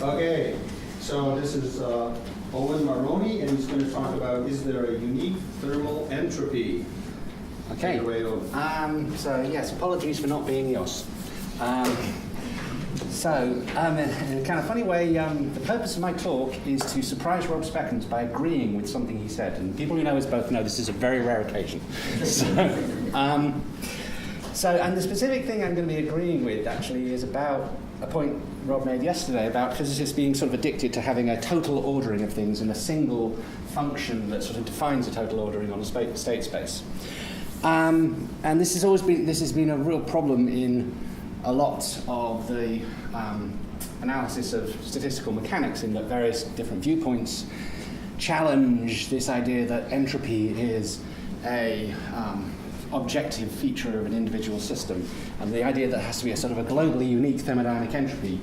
Okay, so this is Owen Maroney, and he's going to talk about, is there a unique thermal entropy? Okay. Take it away, Owen. So yes, apologies for not being Jos. In a kind of funny way, the purpose of my talk is to surprise Rob Speckens by agreeing with something he said. And people who know us both know this is a very rare occasion. And the specific thing I'm going to be agreeing with, actually, is about a point Rob made yesterday about physicists being sort of addicted to having a total ordering of things in a single function that sort of defines a total ordering on a state space. And this has been a real problem in a lot of the analysis of statistical mechanics, in that various different viewpoints challenge this idea that entropy is a objective feature of an individual system, and the idea that it has to be a sort of a globally unique thermodynamic entropy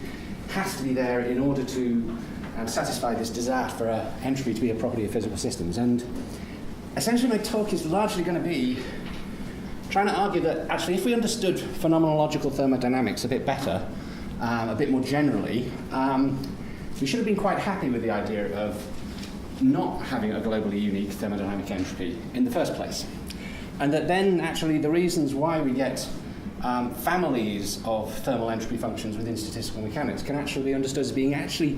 has to be there in order to satisfy this desire for entropy to be a property of physical systems. And essentially my talk is largely going to be trying to argue that actually if we understood phenomenological thermodynamics a bit better, a bit more generally, we should have been quite happy with the idea of not having a globally unique thermodynamic entropy in the first place. And that then actually the reasons why we get families of thermal entropy functions within statistical mechanics can actually be understood as being actually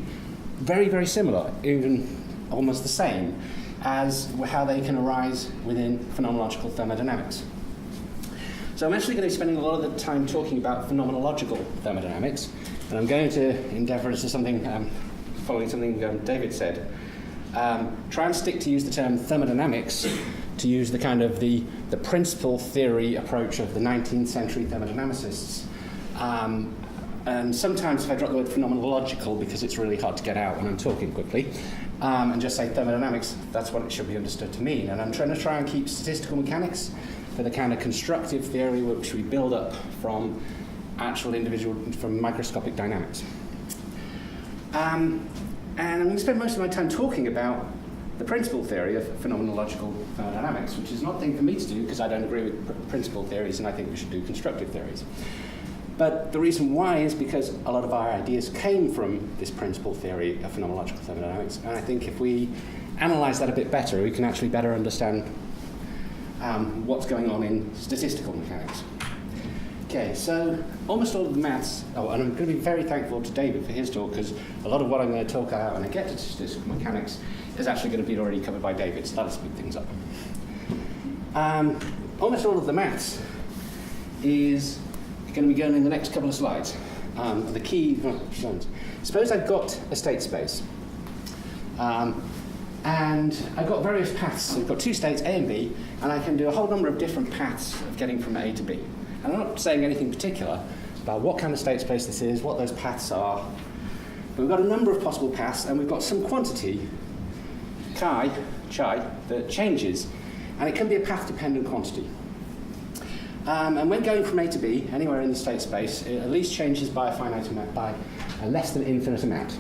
very, very similar, even almost the same, as how they can arise within phenomenological thermodynamics. So I'm actually going to be spending a lot of the time talking about phenomenological thermodynamics, and I'm going to endeavour to something, following something David said, try and stick to use the term thermodynamics to use the kind of the principal theory approach of the 19th century thermodynamicists. And sometimes if I drop the word phenomenological because it's really hard to get out when I'm talking quickly, and just say thermodynamics, that's what it should be understood to mean. And I'm trying to and keep statistical mechanics for the kind of constructive theory which we build up from from microscopic dynamics. And I'm going to spend most of my time talking about the principal theory of phenomenological thermodynamics, which is not a thing for me to do because I don't agree with principal theories and I think we should do constructive theories. But the reason why is because a lot of our ideas came from this principal theory of phenomenological thermodynamics, and I think if we analyse that a bit better, we can actually better understand what's going on in statistical mechanics. Okay, so almost all of the maths, and I'm going to be very thankful to David for his talk, because a lot of what I'm going to talk about when I get to statistical mechanics is actually going to be already covered by David, so that'll speed things up. Almost all of the maths is going to be going in the next couple of slides. The key, suppose I've got a state space, and I've got various paths. So I've got two states, A and B, and I can do a whole number of different paths of getting from A to B. And I'm not saying anything particular about what kind of state space this is, what those paths are. But we've got a number of possible paths, and we've got some quantity, chi, that changes, and it can be a path-dependent quantity. And when going from A to B, anywhere in the state space, it at least changes by a finite amount, by a less than infinite amount.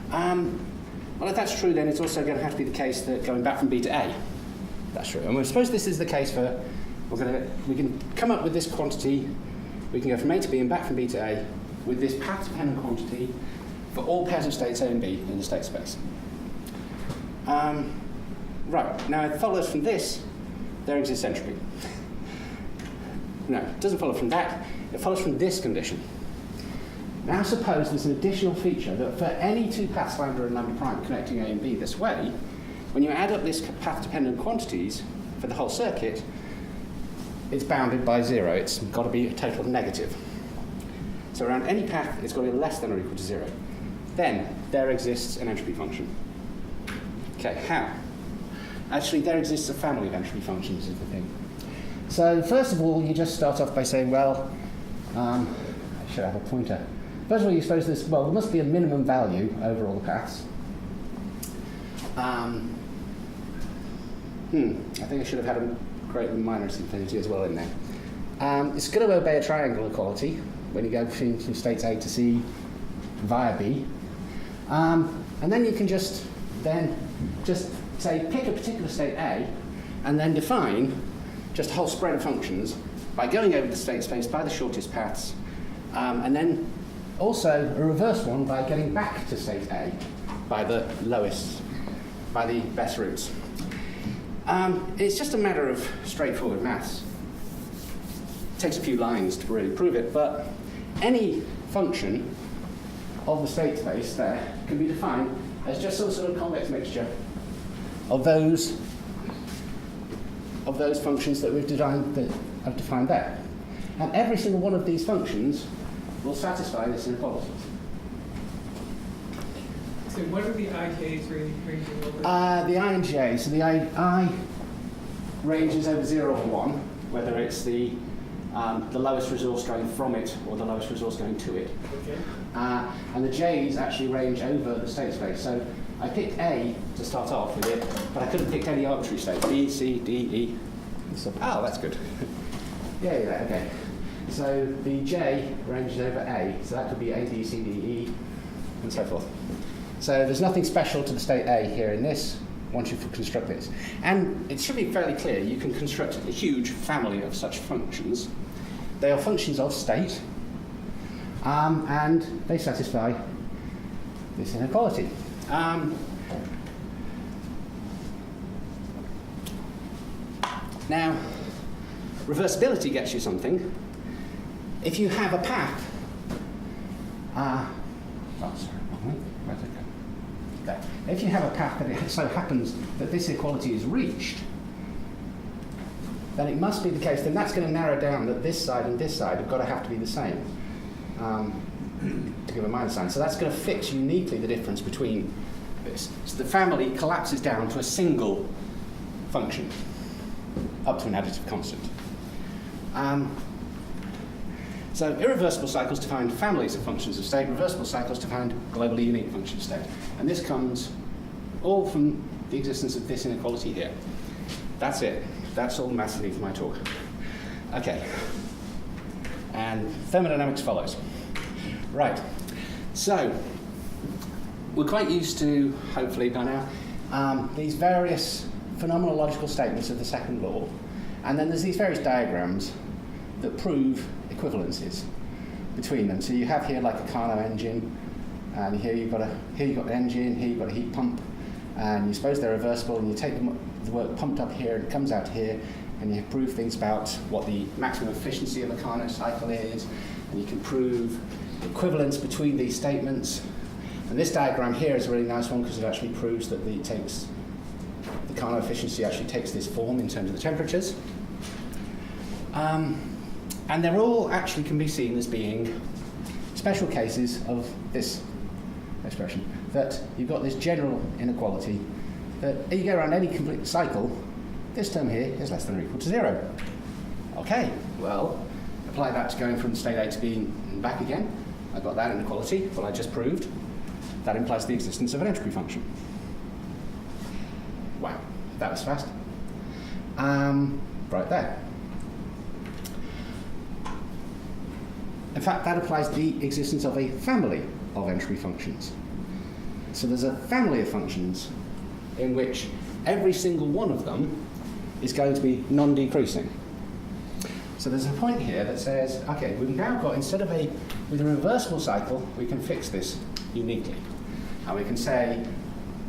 Well, if that's true, then it's also going to have to be the case that going back from B to A, that's true. And we suppose this is the case for, we can come up with this quantity, we can go from A to B and back from B to A with this path-dependent quantity for all pairs of states A and B in the state space. Right, now it follows from this, there exists entropy. No, it doesn't follow from that, it follows from this condition. Now suppose there's an additional feature that for any two paths, lambda and lambda prime, connecting A and B this way, when you add up these path-dependent quantities for the whole circuit, it's bounded by 0. It's got to be a total of negative. So around any path, it's got to be less than or equal to 0. Then there exists an entropy function. Okay, how? Actually, there exists a family of entropy functions, is the thing. So first of all, you just start off by saying, well, I should have a pointer. First of all, you suppose there must be a minimum value over all the paths. I think I should have had a greater and minor infinity as well in there. It's going to obey a triangle equality when you go from states A to C via B. And then you can just say pick a particular state A and then define just a whole spread of functions by going over the state space by the shortest paths, and then also a reverse one by getting back to state A by the best routes. It's just a matter of straightforward maths. It takes a few lines to really prove it, but any function of the state space there can be defined as just some sort of convex mixture of those functions that I've defined there. And every single one of these functions will satisfy this inequality. So what are the ij's ranging over? The I and j. So the I ranges over 0 or 1, whether it's the lowest resource going from it or the lowest resource going to it. Okay. And the j's actually range over the state space. So I picked A to start off with it, but I could have picked any arbitrary state, B, C, D, E. Oh, that's good. yeah, okay. So the J ranges over A, so that could be A, B, C, D, E, and so forth. So there's nothing special to the state A here in this, once you construct this. And it should be fairly clear, you can construct a huge family of such functions. They are functions of state, and they satisfy this inequality. Now, reversibility gets you something. If you have a path, if you have a path that it so happens that this equality is reached, then it must be the case, then that's going to narrow down that this side and this side have to be the same, to give a minus sign. So that's going to fix uniquely the difference between this. So the family collapses down to a single function, up to an additive constant. So irreversible cycles define families of functions of state, reversible cycles define globally unique functions of state. And this comes all from the existence of this inequality here. That's it. That's all the maths I need for my talk. Okay. And thermodynamics follows. Right. So, we're quite used to, hopefully by now, these various phenomenological statements of the second law. And then there's these various diagrams that prove equivalences between them. So you have here like a Carnot engine, and here you've got an engine, here you've got a heat pump, and you suppose they're reversible, and you take the work pumped up here and it comes out here, and you prove things about what the maximum efficiency of a Carnot cycle is, and you can prove equivalence between these statements. And this diagram here is a really nice one because it actually proves that the Carnot efficiency actually takes this form in terms of the temperatures. And they're all actually can be seen as being special cases of this expression, that you've got this general inequality that if you go around any complete cycle, this term here is less than or equal to 0. Okay, well, apply that to going from state A to B and back again. I've got that inequality, well, I just proved. That implies the existence of an entropy function. Wow, that was fast. Right there. In fact, that applies to the existence of a family of entropy functions. So there's a family of functions in which every single one of them is going to be non-decreasing. So there's a point here that says, okay, we've now got, instead of with a reversible cycle, we can fix this uniquely. And we can say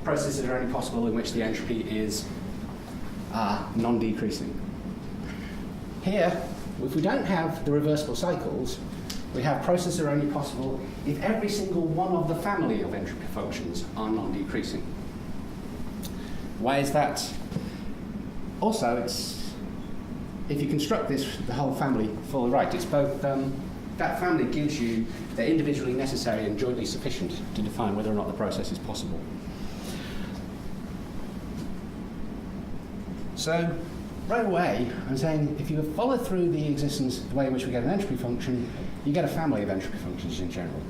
processes are only possible in which the entropy is non-decreasing. Here, if we don't have the reversible cycles, we have processes are only possible if every single one of the family of entropy functions are non-decreasing. Why is that? Also, if you construct the whole family fully right, it's both, that family gives you they're individually necessary and jointly sufficient to define whether or not the process is possible. So, right away, I'm saying if you follow through the existence, the way in which we get an entropy function, you get a family of entropy functions in general.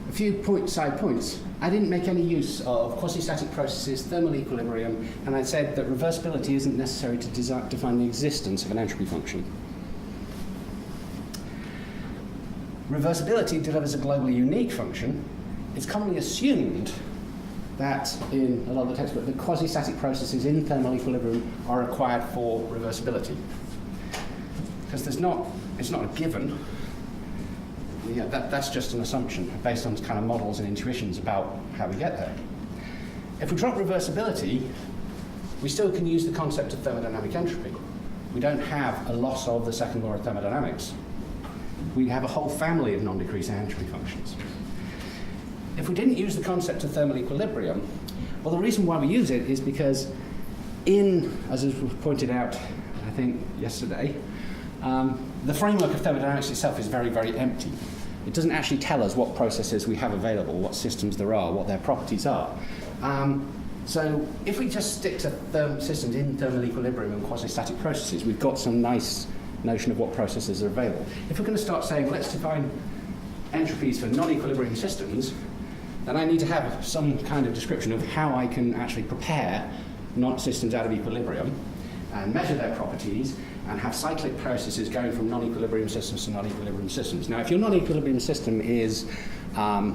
A few side points. I didn't make any use of quasi-static processes, thermal equilibrium, and I said that reversibility isn't necessary to define the existence of an entropy function. Reversibility delivers a globally unique function. It's commonly assumed that in a lot of the textbook, the quasi-static processes in thermal equilibrium are required for reversibility. because it's not a given. Yeah, that's just an assumption based on kind of models and intuitions about how we get there. If we drop reversibility, we still can use the concept of thermodynamic entropy. We don't have a loss of the second law of thermodynamics. We have a whole family of non-decreasing entropy functions. If we didn't use the concept of thermal equilibrium, well, the reason why we use it is because as was pointed out, I think, yesterday, the framework of thermodynamics itself is very, very empty. It doesn't actually tell us what processes we have available, what systems there are, what their properties are. So if we just stick to systems in thermal equilibrium and quasi-static processes, we've got some nice notion of what processes are available. If we're going to start saying, let's define entropies for non-equilibrium systems, then I need to have some kind of description of how I can actually prepare systems out of equilibrium and measure their properties and have cyclic processes going from non-equilibrium systems to non-equilibrium systems. Now, if your non-equilibrium system is a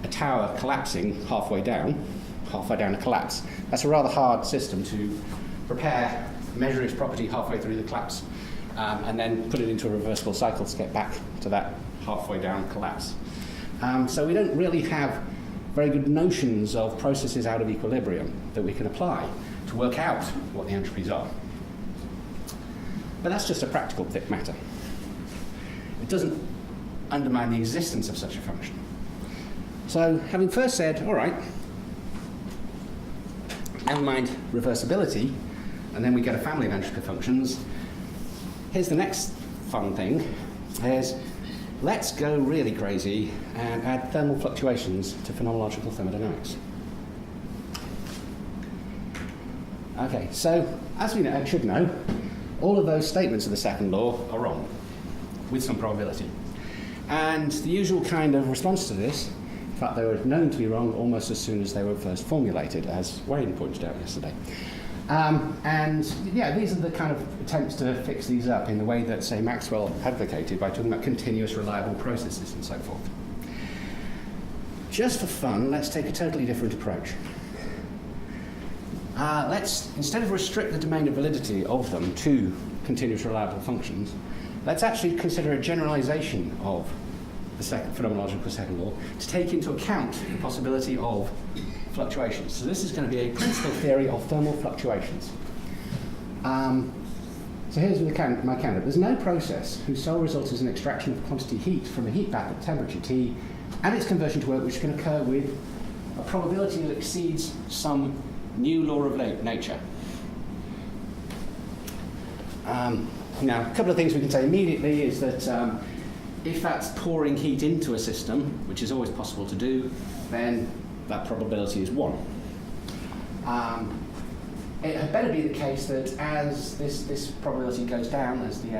tower collapsing halfway down a collapse, that's a rather hard system to prepare, measure its property halfway through the collapse, and then put it into a reversible cycle to get back to that halfway down collapse. So we don't really have very good notions of processes out of equilibrium that we can apply to work out what the entropies are. But that's just a practical matter. It doesn't undermine the existence of such a function. So having first said, all right, never mind reversibility, and then we get a family of entropy functions, here's the next fun thing, is let's go really crazy and add thermal fluctuations to phenomenological thermodynamics. Okay, so as we should know, all of those statements of the second law are wrong, with some probability. And the usual kind of response to this, in fact they were known to be wrong almost as soon as they were first formulated, as Wayne pointed out yesterday. And yeah, these are the kind of attempts to fix these up in the way that, say, Maxwell advocated by talking about continuous reliable processes and so forth. Just for fun, let's take a totally different approach. Let's, instead of restrict the domain of validity of them to continuous reliable functions, let's actually consider a generalization of the phenomenological second law to take into account the possibility of fluctuations. So this is going to be a principal theory of thermal fluctuations. So here's my candidate. There's no process whose sole result is an extraction of quantity heat from a heat bath at temperature T and its conversion to work which can occur with a probability that exceeds some new law of nature. Now, a couple of things we can say immediately is that if that's pouring heat into a system, which is always possible to do, then that probability is 1. It had better be the case that as this probability goes down, as the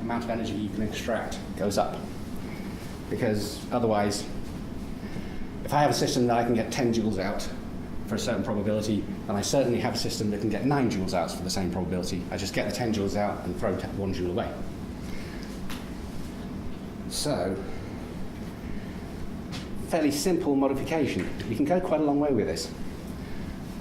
amount of energy you can extract goes up. Because otherwise, if I have a system that I can get 10 joules out for a certain probability, then I certainly have a system that can get 9 joules out for the same probability. I just get the 10 joules out and throw 1 joule away. So, fairly simple modification. You can go quite a long way with this.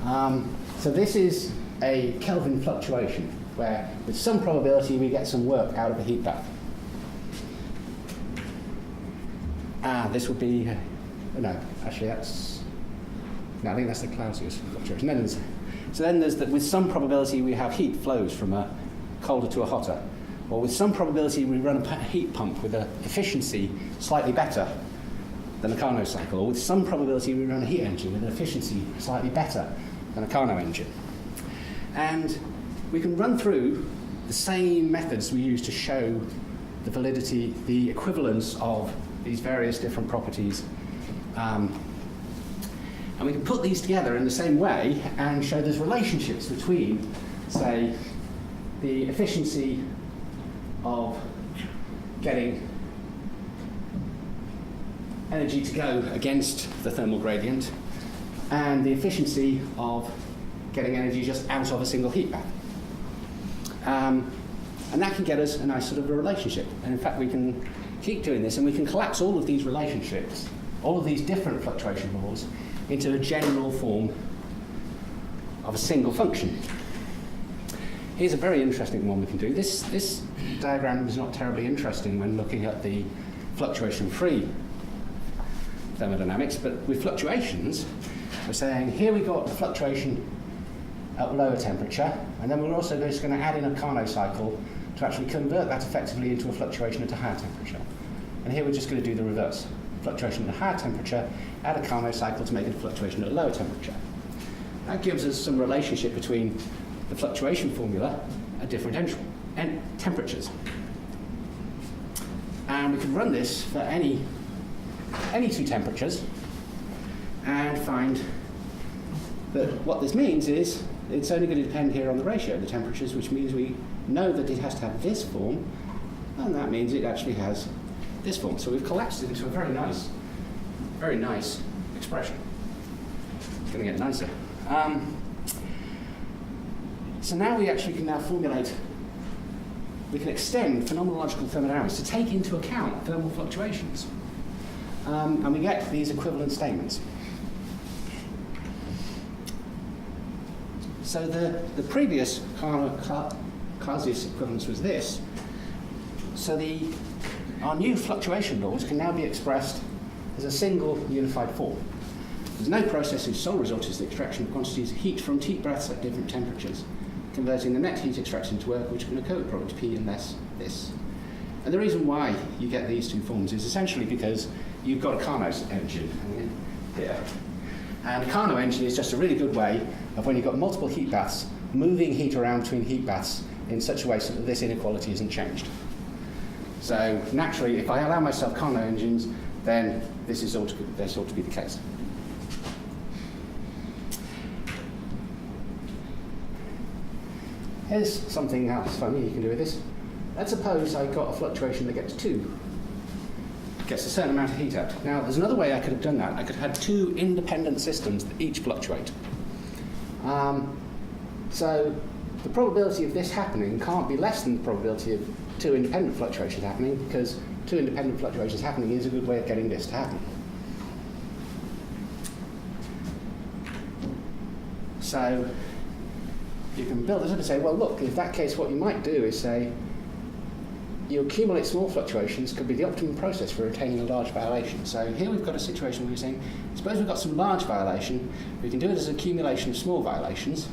So this is a Kelvin fluctuation, where with some probability we get some work out of a heat bath. This would be, no, actually that's, no, I think that's the Clausius fluctuation. Then there's that with some probability we have heat flows from a colder to a hotter. Or with some probability we run a heat pump with an efficiency slightly better than a Carnot cycle. Or with some probability we run a heat engine with an efficiency slightly better than a Carnot engine. And we can run through the same methods we use to show the validity, the equivalence of these various different properties. And we can put these together in the same way and show there's relationships between, say, the efficiency of getting energy to go against the thermal gradient and the efficiency of getting energy just out of a single heat bath. And that can get us a nice sort of a relationship. And in fact, we can keep doing this and we can collapse all of these relationships, all of these different fluctuation laws, into a general form of a single function. Here's a very interesting one we can do. This diagram is not terribly interesting when looking at the fluctuation-free thermodynamics, but with fluctuations, we're saying here we've got a fluctuation at lower temperature, and then we're also just going to add in a Carnot cycle to actually convert that effectively into a fluctuation at a higher temperature. And here we're just going to do the reverse. Fluctuation at a higher temperature, add a Carnot cycle to make it a fluctuation at a lower temperature. That gives us some relationship between the fluctuation formula at different temperatures. And we can run this for any two temperatures and find that what this means is it's only going to depend here on the ratio of the temperatures, which means we know that it has to have this form, and that means it actually has this form. So we've collapsed it into a very nice expression. It's going to get nicer. So now we actually can now formulate, we can extend phenomenological thermodynamics to take into account thermal fluctuations. And we get these equivalent statements. So the previous Clausius equivalence was this. So our new fluctuation laws can now be expressed as a single unified form. There's no process whose sole result is the extraction of quantities of heat from heat breaths at different temperatures, converting the net heat extracted into work which can occur with product P unless this. And the reason why you get these two forms is essentially because you've got a Carnot engine here. And a Carnot engine is just a really good way of, when you've got multiple heat baths, moving heat around between heat baths in such a way so that this inequality isn't changed. So naturally, if I allow myself Carnot engines, then this ought to be the case. Here's something else funny you can do with this. Let's suppose I've got a fluctuation that gets a certain amount of heat out. Now, there's another way I could have done that. I could have had two independent systems that each fluctuate. So the probability of this happening can't be less than the probability of two independent fluctuations happening, because two independent fluctuations happening is a good way of getting this to happen. So you can build this up and say, well, look, in that case, what you might do is say, you accumulate small fluctuations could be the optimum process for attaining a large violation. So here we've got a situation where we're saying, suppose we've got some large violation, we can do it as an accumulation of small violations.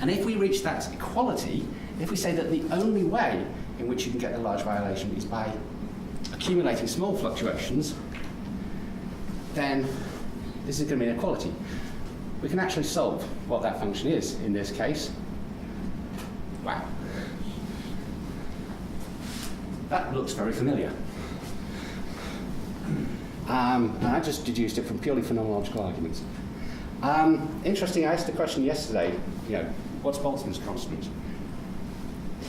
And if we reach that equality, if we say that the only way in which you can get the large violation is by accumulating small fluctuations, then this is going to be an equality. We can actually solve what that function is in this case. Wow. That looks very familiar. And I just deduced it from purely phenomenological arguments. Interesting, I asked the question yesterday, what's Boltzmann's constant?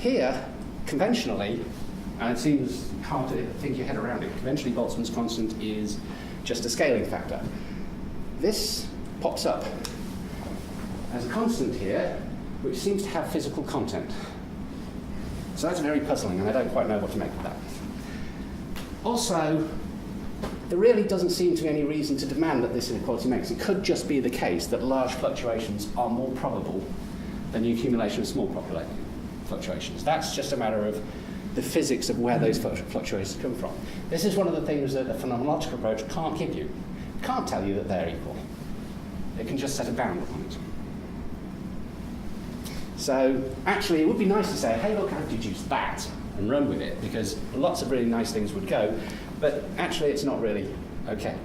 Here, conventionally, and it seems hard to think your head around it, conventionally Boltzmann's constant is just a scaling factor. This pops up as a constant here, which seems to have physical content. So that's very puzzling, and I don't quite know what to make of that. Also, there really doesn't seem to be any reason to demand that this inequality makes. It could just be the case that large fluctuations are more probable than the accumulation of small fluctuations. That's just a matter of the physics of where those fluctuations come from. This is one of the things that a phenomenological approach can't give you. It can't tell you that they're equal. It can just set a bound upon it. So actually, it would be nice to say, hey, look, I've deduced that, and run with it, because lots of really nice things would go, but actually it's not really okay.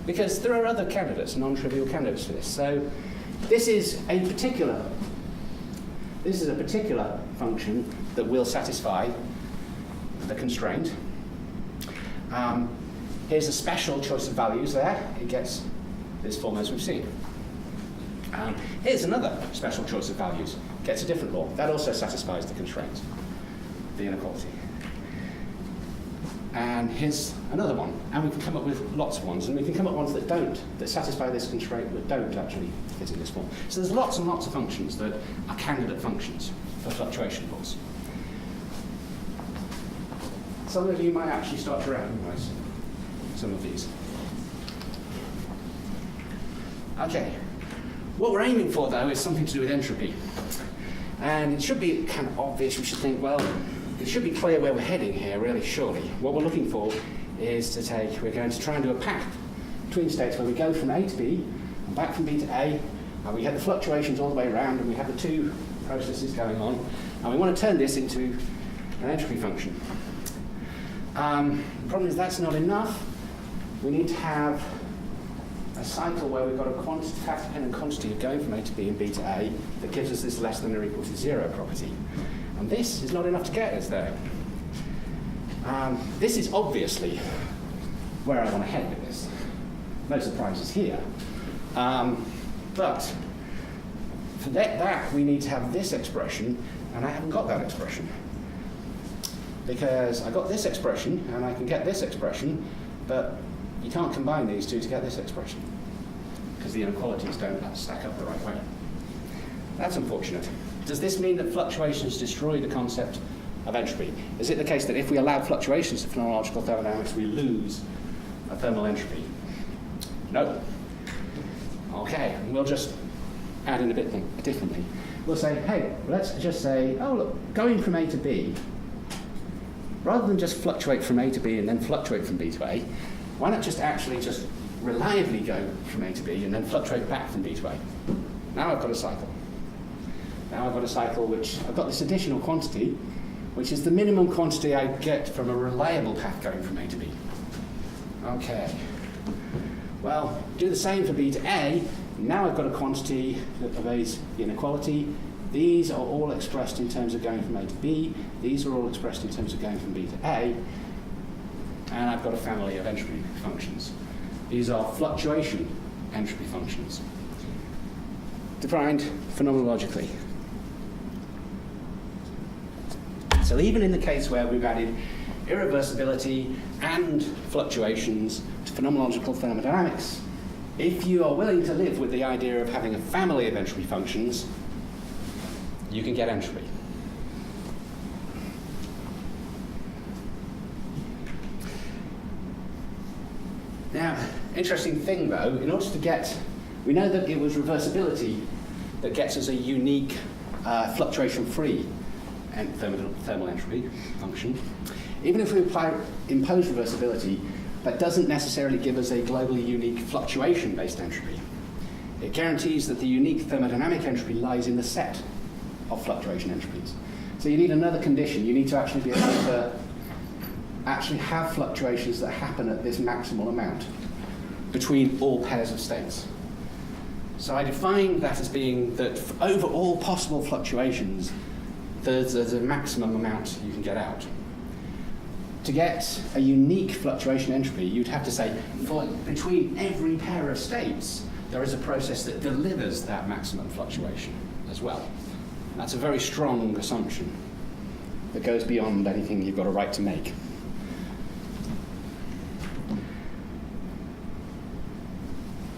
Because there are other candidates, non-trivial candidates for this. So this is a particular function that will satisfy the constraint. Here's a special choice of values there. It gets this form as we've seen. Here's another special choice of values. Gets a different law. That also satisfies the constraint, the inequality. And here's another one. And we can come up with lots of ones. And we can come up with ones that satisfy this constraint, but don't actually fit in this form. So there's lots and lots of functions that are candidate functions for fluctuation laws. Some of you might actually start to recognize some of these. Okay. What we're aiming for, though, is something to do with entropy. And it should be kind of obvious. We should think, well, it should be clear where we're heading here, really, surely. What we're looking for is we're going to try and do a path between states where we go from A to B, and back from B to A, and we have the fluctuations all the way around, and we have the two processes going on, and we want to turn this into an entropy function. The problem is that's not enough. We need to have a cycle where we've got a path-dependent quantity of going from A to B and B to A that gives us this less than or equal to 0 property. And this is not enough to get us there. This is obviously where I want to head with this. No surprises here. But for that, we need to have this expression, and I haven't got that expression. Because I got this expression, and I can get this expression, but you can't combine these two to get this expression, because the inequalities don't stack up the right way. That's unfortunate. Does this mean that fluctuations destroy the concept of entropy? Is it the case that if we allow fluctuations to phenomenological thermodynamics, we lose a thermal entropy? No. Okay, we'll just add in a bit differently. We'll say, hey, let's just say, oh look, going from A to B, rather than just fluctuate from A to B and then fluctuate from B to A, why not just reliably go from A to B and then fluctuate back from B to A? Now I've got a cycle. Now I've got a cycle which I've got this additional quantity, which is the minimum quantity I get from a reliable path going from A to B. Okay. Well, do the same for B to A. Now I've got a quantity that obeys the inequality. These are all expressed in terms of going from A to B. These are all expressed in terms of going from B to A. And I've got a family of entropy functions. These are fluctuation entropy functions, defined phenomenologically. So even in the case where we've added irreversibility and fluctuations to phenomenological thermodynamics, if you are willing to live with the idea of having a family of entropy functions, you can get entropy. Now, interesting thing though, in order to get, we know that it was reversibility that gets us a unique fluctuation-free thermal entropy function. Even if we impose reversibility, that doesn't necessarily give us a globally unique fluctuation-based entropy. It guarantees that the unique thermodynamic entropy lies in the set of fluctuation entropies. So you need another condition. You need to actually be able to actually have fluctuations that happen at this maximal amount between all pairs of states. So I define that as being that over all possible fluctuations, there's a maximum amount you can get out. To get a unique fluctuation entropy, you'd have to say, for between every pair of states, there is a process that delivers that maximum fluctuation as well. That's a very strong assumption that goes beyond anything you've got a right to make.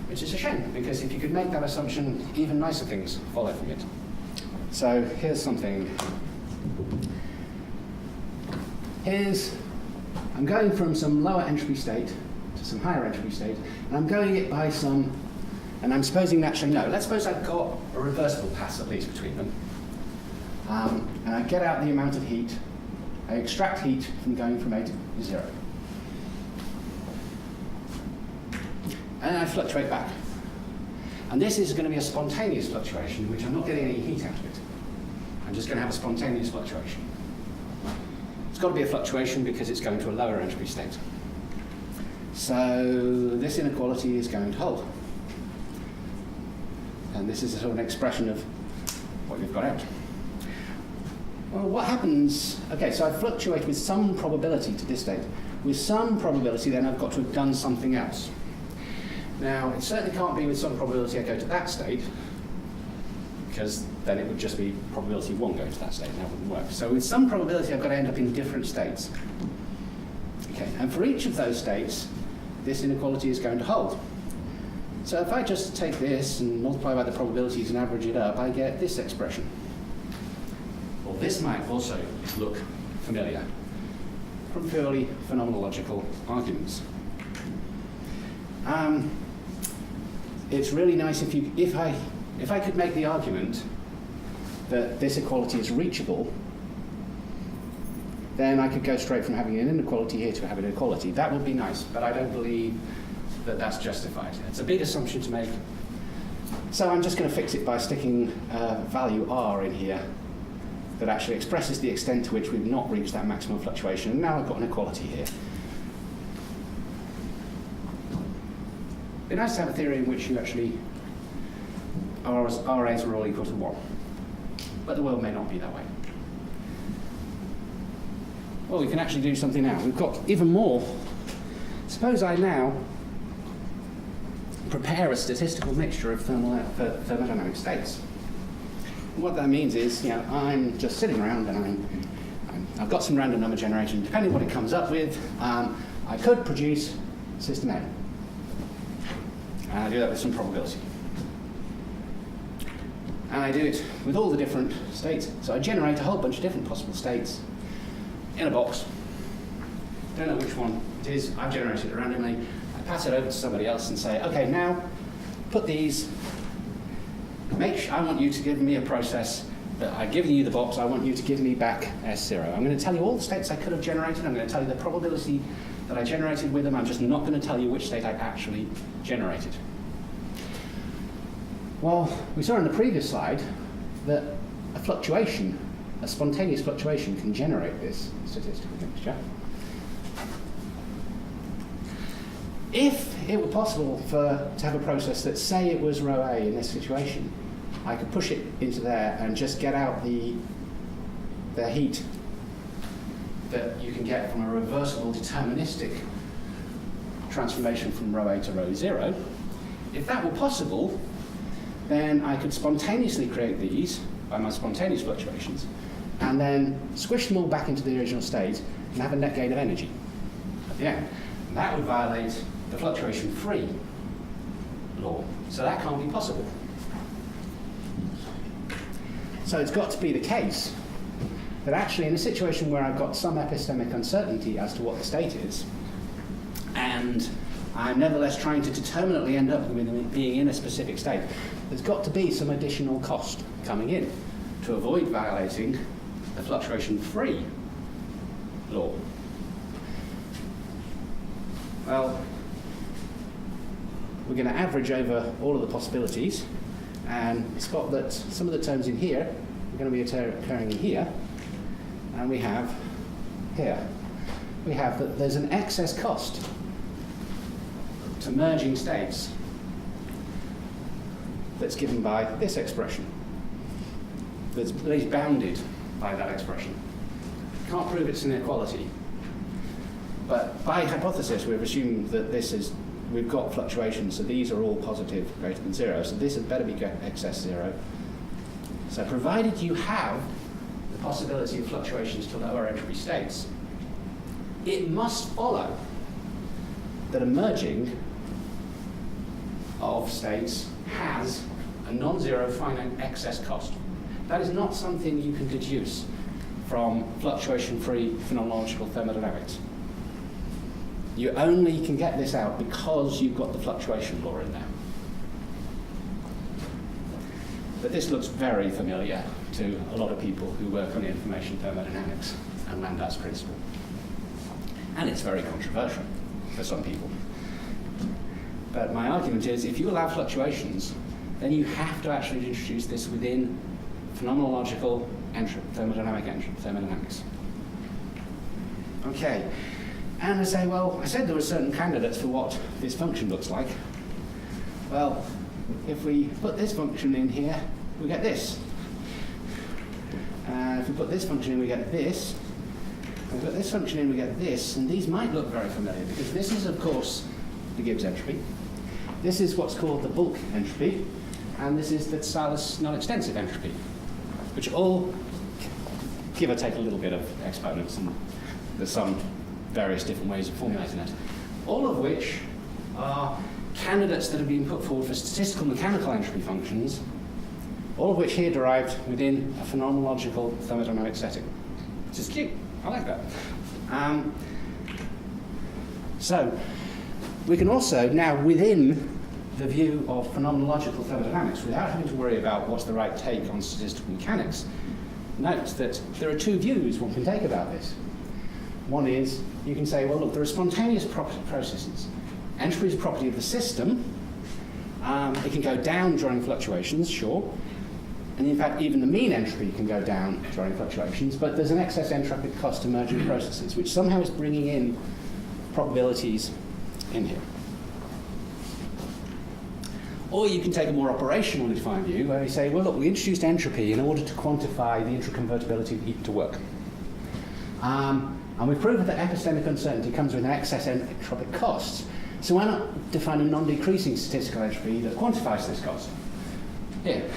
Which is a shame, because if you could make that assumption, even nicer things follow from it. So here's something. I'm going from some lower entropy state to some higher entropy state, and I'm going it by some, and I'm supposing naturally, no, let's suppose I've got a reversible path at least between them. And I get out the amount of heat. I extract heat from going from A to 0. And I fluctuate back. And this is going to be a spontaneous fluctuation, which I'm not getting any heat out of it. I'm just going to have a spontaneous fluctuation. It's got to be a fluctuation because it's going to a lower entropy state. So this inequality is going to hold. And this is a sort of an expression of what you've got out. Well, what happens? Okay, so I fluctuate with some probability to this state. With some probability, then I've got to have done something else. Now, it certainly can't be with some probability I go to that state, because then it would just be probability 1 going to that state, and that wouldn't work. So with some probability, I've got to end up in different states. Okay, and for each of those states, this inequality is going to hold. So if I just take this and multiply by the probabilities and average it up, I get this expression. Well, this might also look familiar from purely phenomenological arguments. It's really nice if if I could make the argument that this equality is reachable, then I could go straight from having an inequality here to having an equality. That would be nice, but I don't believe that that's justified. It's a big assumption to make. So I'm just going to fix it by sticking value r in here that actually expresses the extent to which we've not reached that maximum fluctuation. And now I've got an equality here. It'd be nice to have a theory in which you actually RAs are all equal to 1. But the world may not be that way. Well, we can actually do something now. We've got even more. Suppose I now prepare a statistical mixture of thermodynamic states. And what that means is, I'm just sitting around and I've got some random number generation. Depending on what it comes up with, I could produce system A. And I do that with some probability. And I do it with all the different states. So I generate a whole bunch of different possible states in a box. Don't know which one it is. I've generated it randomly. I pass it over to somebody else and say, okay, now put these. I want you to give me a process that I've given you the box. I want you to give me back S0. I'm going to tell you all the states I could have generated. I'm going to tell you the probability that I generated with them. I'm just not going to tell you which state I actually generated. Well, we saw in the previous slide that a fluctuation, a spontaneous fluctuation, can generate this statistical mixture. If it were possible to have a process that, say it was rho A in this situation, I could push it into there and just get out the heat that you can get from a reversible deterministic transformation from rho A to rho 0. If that were possible, then I could spontaneously create these by my spontaneous fluctuations and then squish them all back into the original state and have a net gain of energy at the end. And that would violate the fluctuation-free law. So that can't be possible. So it's got to be the case that actually in a situation where I've got some epistemic uncertainty as to what the state is, and I'm nevertheless trying to determinately end up with being in a specific state, there's got to be some additional cost coming in to avoid violating the fluctuation-free law. Well, we're going to average over all of the possibilities and spot that some of the terms in here are going to be occurring in here, and we have here. We have that there's an excess cost to merging states that's given by this expression, that's at least bounded by that expression. Can't prove it's an inequality, but by hypothesis we've assumed that we've got fluctuations, so these are all positive greater than 0, so this had better be excess 0. So provided you have the possibility of fluctuations to lower entropy states, it must follow that a merging of states has a non-zero finite excess cost. That is not something you can deduce from fluctuation-free phenomenological thermodynamics. You only can get this out because you've got the fluctuation law in there. But this looks very familiar to a lot of people who work on information thermodynamics and Landau's principle. And it's very controversial for some people. But my argument is, if you allow fluctuations, then you have to actually introduce this within phenomenological thermodynamics. Okay, and I say, well, I said there were certain candidates for what this function looks like. Well, if we put this function in here, we get this. If we put this function in, we get this. If we put this function in, we get this. And these might look very familiar, because this is, of course, the Gibbs entropy. This is what's called the bulk entropy. And this is the Tsoulis non-extensive entropy, which all give or take a little bit of exponents, and there's some various different ways of formulating it. All of which are candidates that have been put forward for statistical mechanical entropy functions, all of which here derived within a phenomenological thermodynamic setting, which is cute. I like that. So we can also now, within the view of phenomenological thermodynamics without having to worry about what's the right take on statistical mechanics, note that there are two views one can take about this. One is, you can say, well, look, there are spontaneous processes. Entropy is a property of the system. It can go down during fluctuations, sure. And in fact, even the mean entropy can go down during fluctuations, but there's an excess entropic cost to emergent processes, which somehow is bringing in probabilities in here. Or you can take a more operationally defined view, where we say, well, look, we introduced entropy in order to quantify the intraconvertibility of heat to work. And we've proven that epistemic uncertainty comes with an excess entropic cost. So why not define a non-decreasing statistical entropy that quantifies this cost? Here.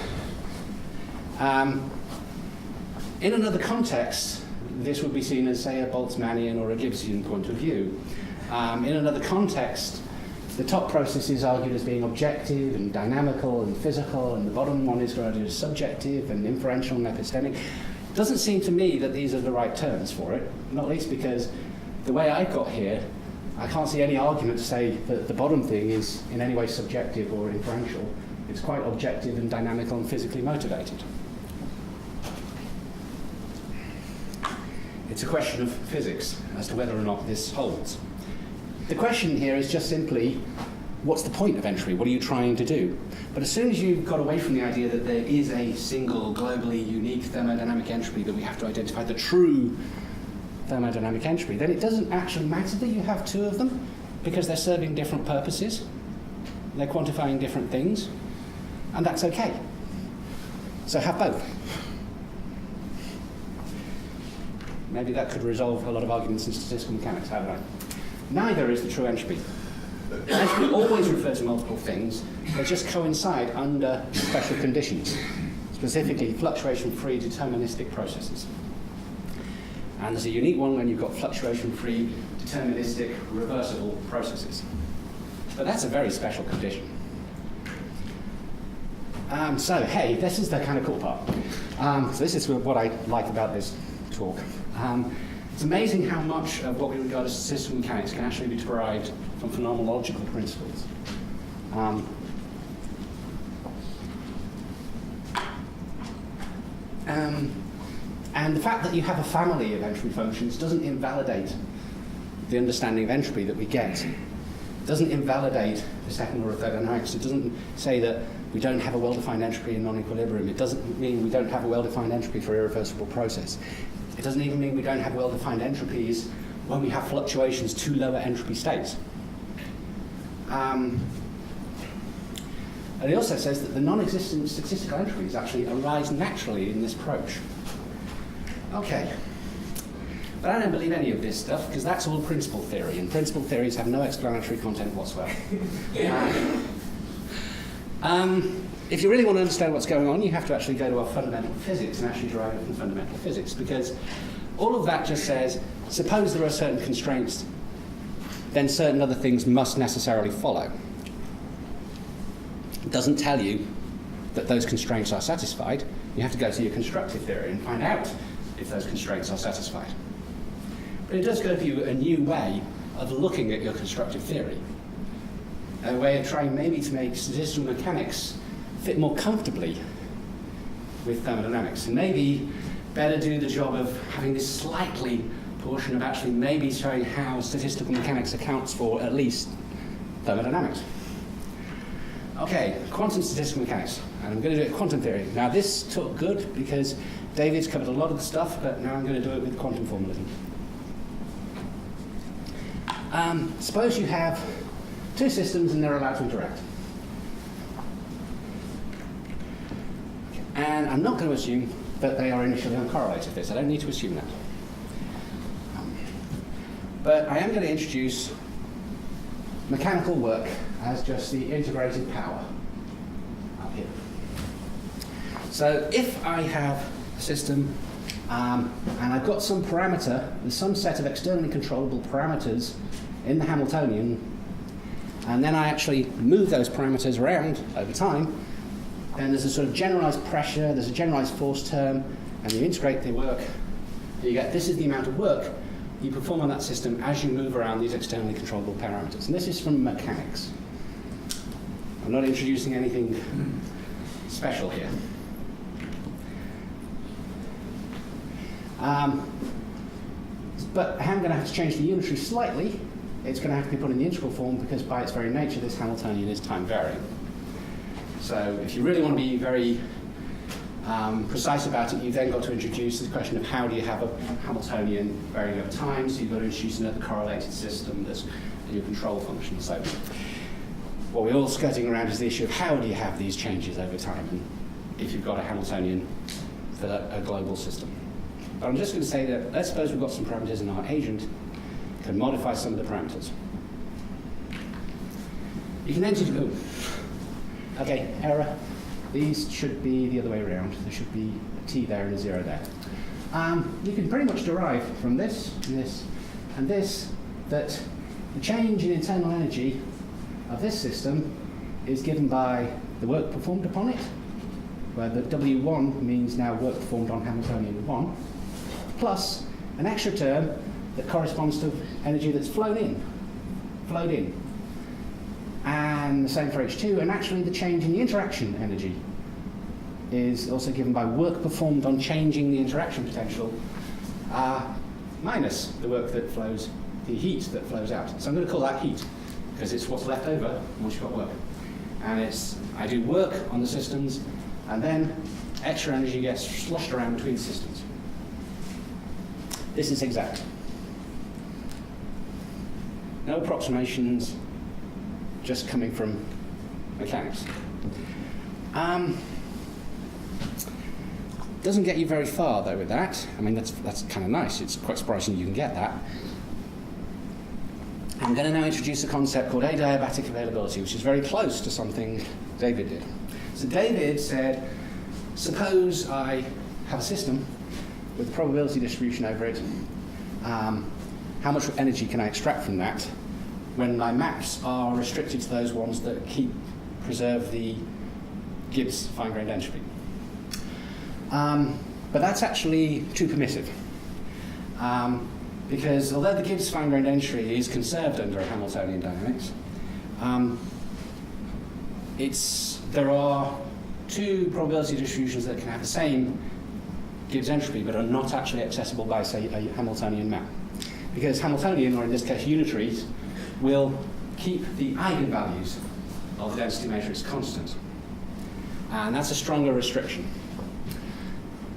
In another context, this would be seen as, say, a Boltzmannian or a Gibbsian point of view. In another context, the top process is argued as being objective and dynamical and physical, and the bottom one is argued as subjective and inferential and epistemic. It doesn't seem to me that these are the right terms for it, not least because the way I got here, I can't see any argument to say that the bottom thing is in any way subjective or inferential. It's quite objective and dynamical and physically motivated. It's a question of physics as to whether or not this holds. The question here is just simply, what's the point of entropy? What are you trying to do? But as soon as you've got away from the idea that there is a single, globally unique thermodynamic entropy that we have to identify, the true thermodynamic entropy, then it doesn't actually matter that you have two of them, because they're serving different purposes. They're quantifying different things, and that's okay. So have both. Maybe that could resolve a lot of arguments in statistical mechanics, how do I? Neither is the true entropy. Entropy always refers to multiple things, they just coincide under special conditions, specifically fluctuation-free deterministic processes. And there's a unique one when you've got fluctuation-free deterministic reversible processes. But that's a very special condition. So, hey, this is the kind of cool part. So this is what I like about this talk. It's amazing how much of what we regard as statistical mechanics can actually be derived from phenomenological principles. And the fact that you have a family of entropy functions doesn't invalidate the understanding of entropy that we get. It doesn't invalidate the second law of thermodynamics. It doesn't say that we don't have a well-defined entropy in non-equilibrium. It doesn't mean we don't have a well-defined entropy for irreversible process. It doesn't even mean we don't have well-defined entropies when we have fluctuations to lower entropy states. And it also says that the non-existent statistical entropies actually arise naturally in this approach. Okay. But I don't believe any of this stuff, because that's all principle theory, and principle theories have no explanatory content whatsoever. If you really want to understand what's going on, you have to actually go to our fundamental physics and actually derive it from fundamental physics, because all of that just says, suppose there are certain constraints, then certain other things must necessarily follow. It doesn't tell you that those constraints are satisfied. You have to go to your constructive theory and find out if those constraints are satisfied. But it does give you a new way of looking at your constructive theory, a way of trying maybe to make statistical mechanics fit more comfortably with thermodynamics, and maybe better do the job of having this slightly portion of actually maybe showing how statistical mechanics accounts for at least thermodynamics. Okay, quantum statistical mechanics, and I'm going to do it with quantum theory. Now this took good because David's covered a lot of the stuff, but now I'm going to do it with quantum formalism. Suppose you have two systems and they're allowed to interact. And I'm not going to assume that they are initially uncorrelated this. I don't need to assume that. But I am going to introduce mechanical work as just the integrated power up here. So if I have a system and I've got some parameter, there's some set of externally controllable parameters in the Hamiltonian, and then I actually move those parameters around over time, and there's a sort of generalized pressure, there's a generalized force term, and you integrate the work, and you get this is the amount of work you perform on that system as you move around these externally controllable parameters. And this is from mechanics. I'm not introducing anything special here. But I am going to have to change the unitary slightly. It's going to have to be put in the integral form because by its very nature this Hamiltonian is time varying. So if you really want to be very precise about it, you've then got to introduce the question of how do you have a Hamiltonian varying over time, so you've got to introduce another correlated system that's your control function. So what we're all skirting around is the issue of how do you have these changes over time, and if you've got a Hamiltonian for a global system. But I'm just going to say that let's suppose we've got some parameters and our agent can modify some of the parameters. You can then do, okay, error. These should be the other way around. There should be a t there and a 0 there. You can pretty much derive from this, and this, that the change in internal energy of this system is given by the work performed upon it, where the W1 means now work performed on Hamiltonian 1, plus an extra term that corresponds to energy that's flowed in. And the same for H2, and actually the change in the interaction energy is also given by work performed on changing the interaction potential minus the work that flows, the heat that flows out. So I'm going to call that heat, because it's what's left over once you've got work. And I do work on the systems, and then extra energy gets sloshed around between systems. This is exact. No approximations, just coming from mechanics. Doesn't get you very far though with that. I mean, that's kind of nice. It's quite surprising you can get that. I'm going to now introduce a concept called adiabatic availability, which is very close to something David did. So David said, suppose I have a system with a probability distribution over it. How much energy can I extract from that when my maps are restricted to those ones that preserve the Gibbs fine-grained entropy? But that's actually too permissive. Because although the Gibbs fine-grained entropy is conserved under Hamiltonian dynamics, there are two probability distributions that can have the same Gibbs entropy but are not actually accessible by, say, a Hamiltonian map. Because Hamiltonian, or in this case unitaries, will keep the eigenvalues of the density matrix constant. And that's a stronger restriction.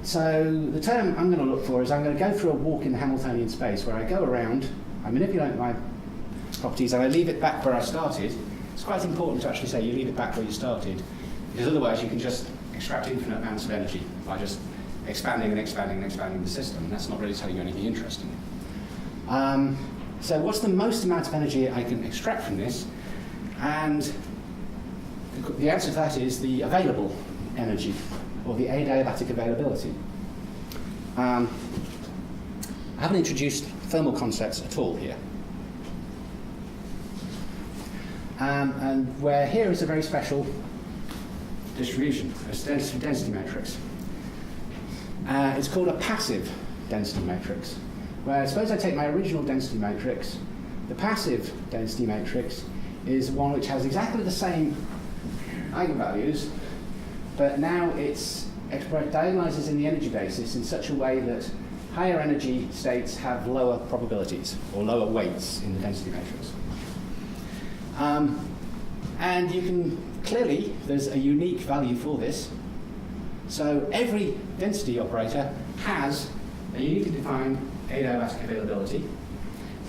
So the term I'm going to look for is I'm going to go through a walk in the Hamiltonian space where I go around, I manipulate my properties, and I leave it back where I started. It's quite important to actually say you leave it back where you started, because otherwise you can just extract infinite amounts of energy by just expanding and expanding and expanding the system. And that's not really telling you anything interesting. So what's the most amount of energy I can extract from this? And the answer to that is the available energy, or the adiabatic availability. I haven't introduced thermal concepts at all here. And where here is a very special distribution, a density matrix. It's called a passive density matrix, where suppose I take my original density matrix, the passive density matrix is one which has exactly the same eigenvalues, but now it's diagonalizes in the energy basis in such a way that higher energy states have lower probabilities or lower weights in the density matrix. And you can clearly, there's a unique value for this. So every density operator has a uniquely defined adiabatic availability,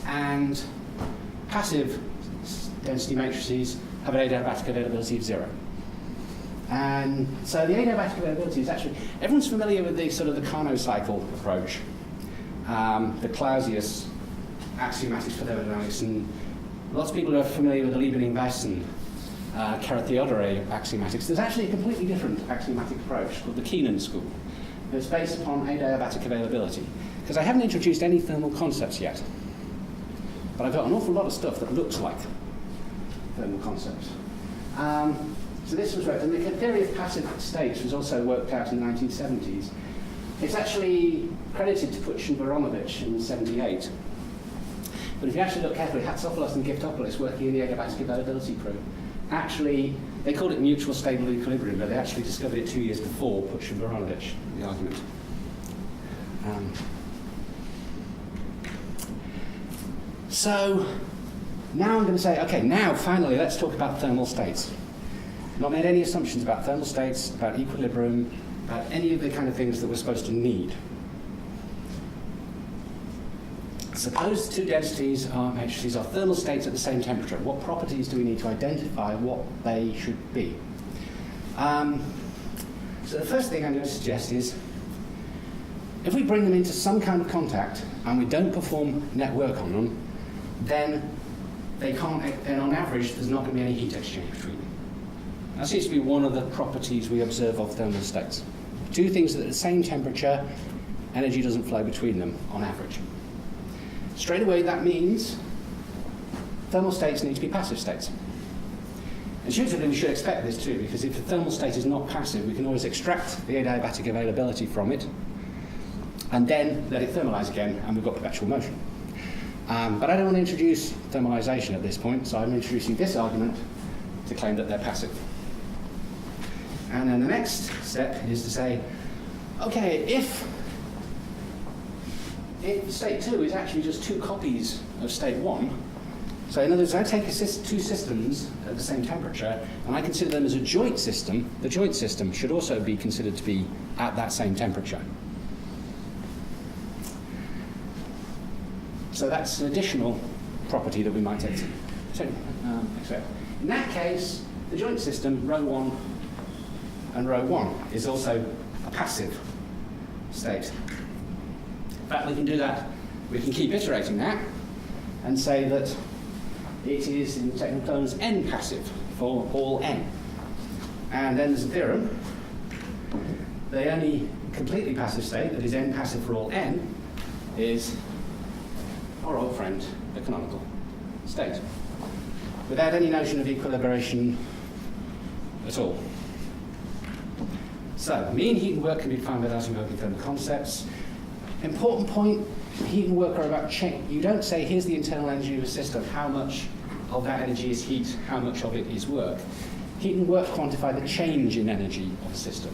and passive density matrices have an adiabatic availability of 0. And so the adiabatic availability is actually, everyone's familiar with the sort of the Carnot cycle approach, the Clausius axiomatics for thermodynamics, and lots of people are familiar with the Liebig-Weiss and Carathéodory axiomatics. There's actually a completely different axiomatic approach called the Keenan school. It's based upon adiabatic availability. Because I haven't introduced any thermal concepts yet, but I've got an awful lot of stuff that looks like thermal concepts. So this was worked, and the theory of passive states was also worked out in the 1970s. It's actually credited to Putsch and Voronovich in 78. But if you actually look carefully, Hatsopoulos and Giftopoulos working in the adiabatic availability group actually They called it mutual stable equilibrium, but they actually discovered it 2 years before Boltzmannian, the argument. So now I'm going to say, okay, now finally let's talk about thermal states. Not made any assumptions about thermal states, about equilibrium, about any of the kind of things that we're supposed to need. Suppose two densities are matrices are thermal states at the same temperature. What properties do we need to identify what they should be? So the first thing I'm going to suggest is, if we bring them into some kind of contact and we don't perform net work on them, then they can't. Then on average, there's not going to be any heat exchange between them. That seems to be one of the properties we observe of thermal states. Two things that at the same temperature, energy doesn't flow between them on average. Straight away, that means thermal states need to be passive states. Intuitively, we should expect this too, because if the thermal state is not passive, we can always extract the adiabatic availability from it, and then let it thermalize again, and we've got perpetual motion. But I don't want to introduce thermalization at this point, so I'm introducing this argument to claim that they're passive. And then the next step is to say, okay, if state 2 is actually just two copies of state 1, so in other words, I take two systems at the same temperature, and I consider them as a joint system, the joint system should also be considered to be at that same temperature. So that's an additional property that we might accept. In that case, the joint system, rho 1 and rho 1, is also a passive state. In fact, we can do that. We can keep iterating that and say that it is, in technical terms, n passive for all n. And then there's a theorem. The only completely passive state that is n passive for all n is our old friend, the canonical state, without any notion of equilibration at all. So, mean heat and work can be defined without invoking thermal concepts. Important point, heat and work are about change. You don't say, here's the internal energy of a system, how much of that energy is heat, how much of it is work. Heat and work quantify the change in energy of a system.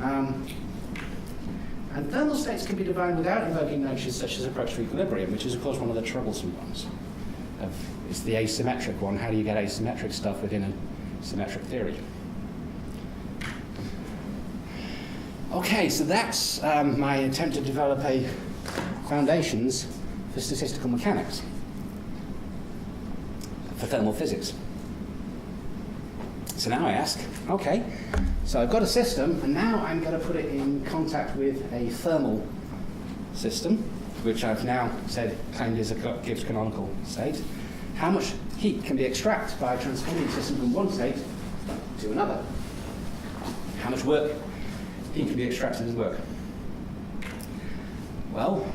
And thermal states can be defined without invoking notions such as approach to equilibrium, which is, of course, one of the troublesome ones. It's the asymmetric one. How do you get asymmetric stuff within a symmetric theory? Okay, so that's my attempt to develop a foundations for statistical mechanics, for thermal physics. So now I ask, okay, so I've got a system, and now I'm going to put it in contact with a thermal system, which I've now claimed is a Gibbs canonical state. How much heat can be extracted by transforming the system from one state to another? How much work heat can be extracted as work? Well,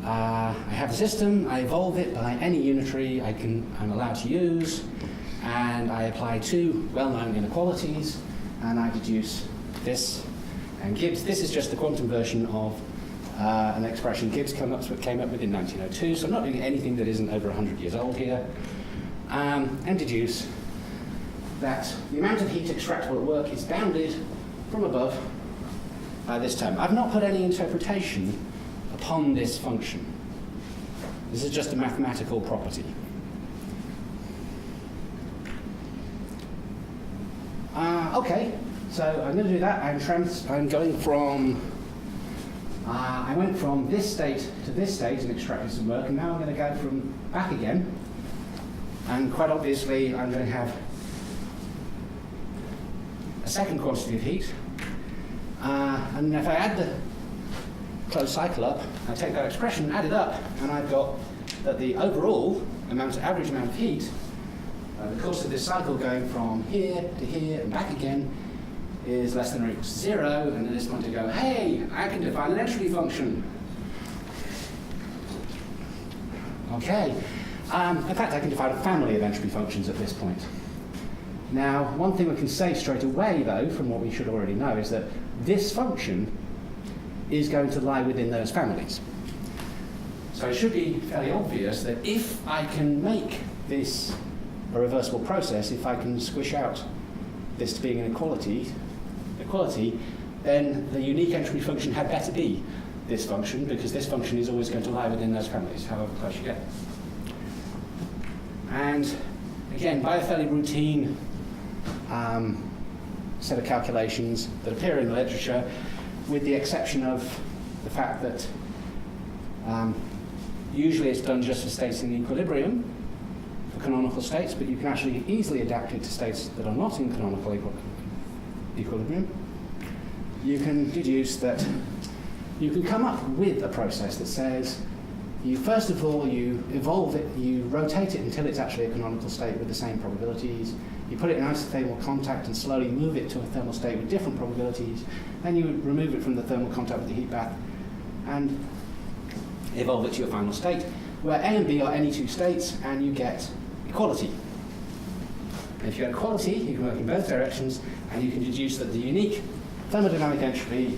I have a system, I evolve it by any unitary I'm allowed to use, and I apply two well-known inequalities, and I deduce this. And Gibbs, this is just the quantum version of an expression Gibbs came up with in 1902, so I'm not doing anything that isn't over 100 years old here, and deduce that the amount of heat extractable at work is bounded from above by this term. I've not put any interpretation upon this function. This is just a mathematical property. Okay, so I'm going to do that. I'm going from, I went from this state to this state and extracted some work, and now I'm going to go from back again. And quite obviously, I'm going to have a second quantity of heat. And if I add the closed cycle up, I take that expression, add it up, and I've got that the overall average amount of heat, the course of this cycle going from here to here and back again, is less than or equal to 0, and at this point I go, hey, I can define an entropy function. Okay. In fact, I can define a family of entropy functions at this point. Now, one thing we can say straight away, though, from what we should already know, is that this function is going to lie within those families. So it should be fairly obvious that if I can make this a reversible process, if I can squish out this to being an equality, then the unique entropy function had better be this function, because this function is always going to lie within those families, however close you get. And again, by a fairly routine set of calculations that appear in the literature, with the exception of the fact that usually it's done just for states in equilibrium, for canonical states, but you can actually easily adapt it to states that are not in canonical equilibrium. You can deduce that you can come up with a process that says, first of all, you evolve it, you rotate it until it's actually a canonical state with the same probabilities. You put it in isothermal contact and slowly move it to a thermal state with different probabilities. Then you remove it from the thermal contact with the heat bath and evolve it to your final state, where A and B are any two states, and you get equality. And if you get equality, you can work in both directions, and you can deduce that the unique thermodynamic entropy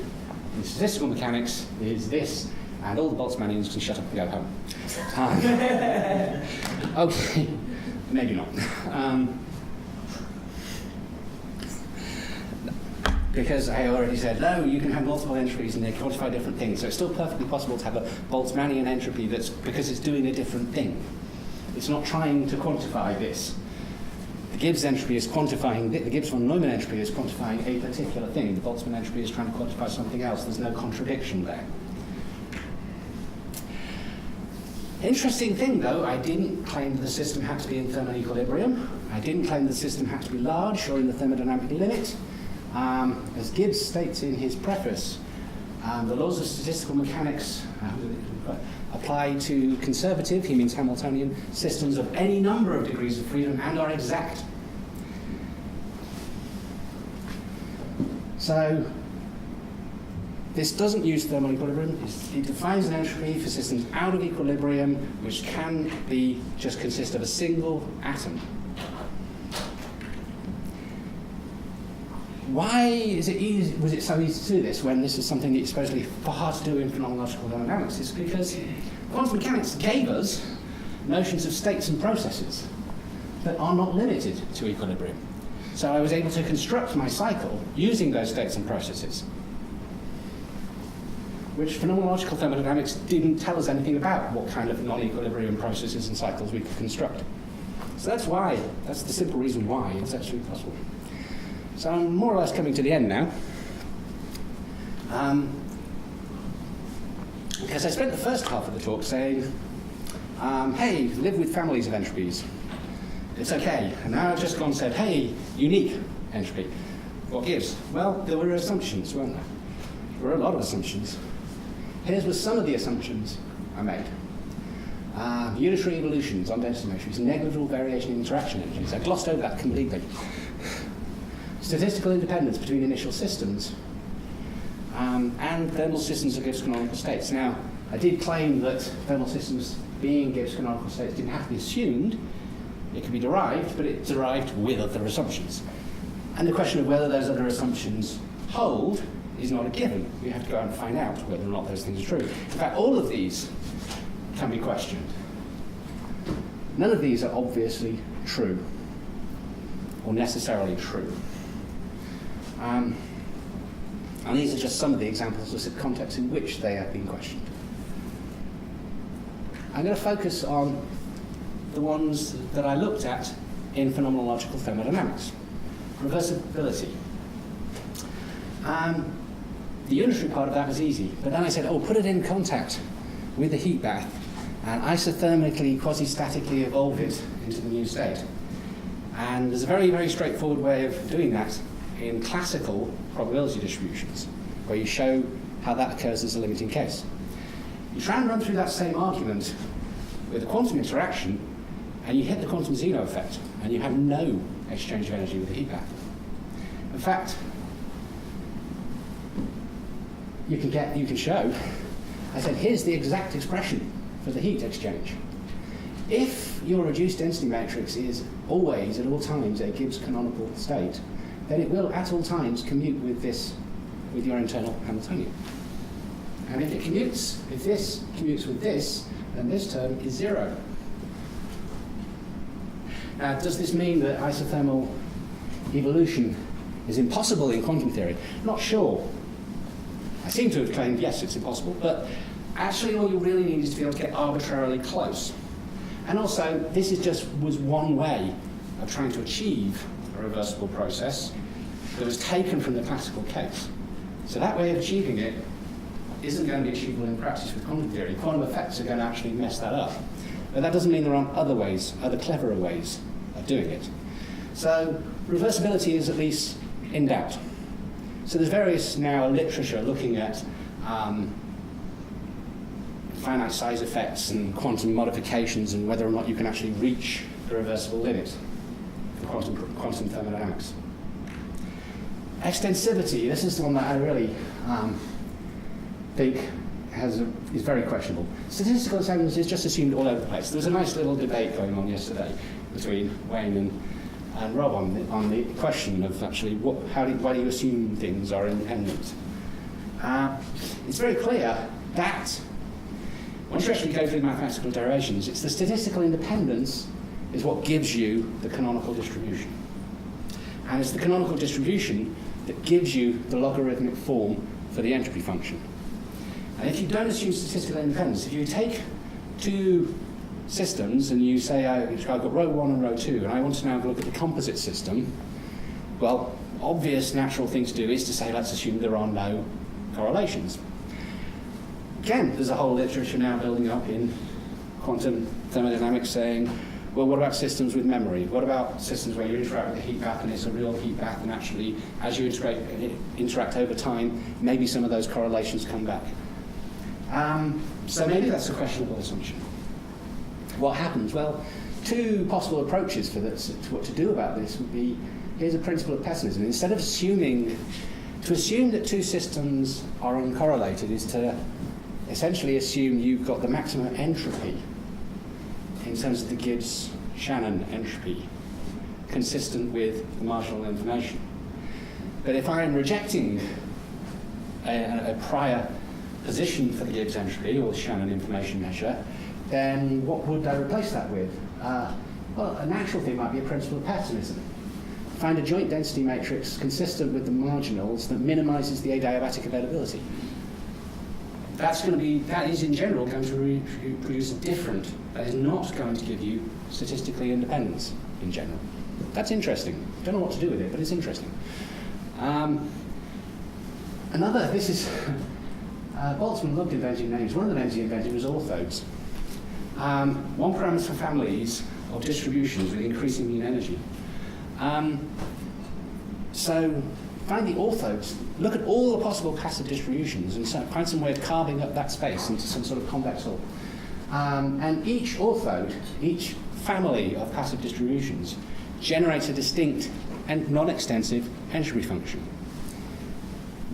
in statistical mechanics is this, and all the Boltzmannians can shut up and go home. Okay, maybe not. Because I already said, no, you can have multiple entropies and they quantify different things. So it's still perfectly possible to have a Boltzmannian entropy because it's doing a different thing. It's not trying to quantify this. The Gibbs entropy is quantifying, the Gibbs-von Neumann entropy is quantifying a particular thing. The Boltzmann entropy is trying to quantify something else. There's no contradiction there. Interesting thing, though, I didn't claim that the system had to be in thermal equilibrium. I didn't claim the system had to be large or in the thermodynamic limit. As Gibbs states in his preface, the laws of statistical mechanics apply to conservative, he means Hamiltonian, systems of any number of degrees of freedom and are exact. So this doesn't use thermal equilibrium. It defines an entropy for systems out of equilibrium, which can be just consist of a single atom. Why was it so easy to do this when this is something that's supposedly hard to do in phenomenological thermodynamics? It's because quantum mechanics gave us notions of states and processes that are not limited to equilibrium. So I was able to construct my cycle using those states and processes, which phenomenological thermodynamics didn't tell us anything about what kind of non-equilibrium processes and cycles we could construct. So that's the simple reason why it's actually possible. So I'm more or less coming to the end now. Because I spent the first half of the talk saying, hey, live with families of entropies. It's okay. And now I've just gone and said, hey, unique entropy. What gives? Well, there were assumptions, weren't there? There were a lot of assumptions. Here's what some of the assumptions I made. Unitary evolutions on density matrices, negligible variation in interaction energies. I glossed over that completely. Statistical independence between initial systems and thermal systems of Gibbs canonical states. Now, I did claim that thermal systems being Gibbs canonical states didn't have to be assumed. It could be derived, but it's derived with other assumptions. And the question of whether those other assumptions hold is not a given. We have to go out and find out whether or not those things are true. In fact, all of these can be questioned. None of these are obviously true or necessarily true. And these are just some of the examples of the contexts in which they have been questioned. I'm going to focus on the ones that I looked at in phenomenological thermodynamics. Reversibility. The unitary part of that was easy, but then I said, put it in contact with the heat bath and isothermically, quasi-statically evolve it into the new state. And there's a very, very straightforward way of doing that in classical probability distributions, where you show how that occurs as a limiting case. You try and run through that same argument with a quantum interaction, and you hit the quantum zero effect, and you have no exchange of energy with the heat bath. In fact, you can show, I said, here's the exact expression for the heat exchange. If your reduced density matrix is always, at all times, a Gibbs canonical state, then it will, at all times, commute with your internal Hamiltonian. And if this commutes with this, then this term is zero. Now, does this mean that isothermal evolution is impossible in quantum theory? Not sure. I seem to have claimed, yes, it's impossible, but actually all you really need is to be able to get arbitrarily close. And also, this was one way of trying to achieve a reversible process that was taken from the classical case. So that way of achieving it isn't going to be achievable in practice with quantum theory. Quantum effects are going to actually mess that up. But that doesn't mean there aren't other ways, other cleverer ways of doing it. So reversibility is at least in doubt. So there's various now literature looking at finite size effects and quantum modifications and whether or not you can actually reach the reversible limit for quantum thermodynamics. Extensivity, this is the one that I really think is very questionable. Statistical extendance is just assumed all over the place. There was a nice little debate going on yesterday between Wayne and Rob on the question of actually why do you assume things are independent. It's very clear that once you actually go through the mathematical derivations, it's the statistical independence is what gives you the canonical distribution. And it's the canonical distribution that gives you the logarithmic form for the entropy function. And if you don't assume statistical independence, if you take two systems and you say, I've got row 1 and row 2, and I want to now look at the composite system, well, obvious natural thing to do is to say, let's assume there are no correlations. Again, there's a whole literature now building up in quantum thermodynamics saying, well, what about systems with memory? What about systems where you interact with a heat bath and it's a real heat bath, and actually, as you interact over time, maybe some of those correlations come back. So maybe that's a questionable assumption. What happens? Well, two possible approaches for this, what to do about this would be, here's a principle of pessimism. Instead of to assume that two systems are uncorrelated is to essentially assume you've got the maximum entropy in terms of the Gibbs-Shannon entropy, consistent with the marginal information. But if I am rejecting a prior position for the Gibbs entropy or Shannon information measure, then what would I replace that with? Well, a natural thing might be a principle of pessimism. Find a joint density matrix consistent with the marginals that minimizes the adiabatic availability. That is in general going to produce a different, that is not going to give you statistically independence in general. That's interesting. Don't know what to do with it, but it's interesting. Boltzmann loved inventing names. One of the names he invented was orthodes. One parameter for families of distributions with increasing mean energy. So find the orthodes, look at all the possible passive distributions and find some way of carving up that space into some sort of convex hull. And each orthode, each family of passive distributions generates a distinct and non-extensive entropy function.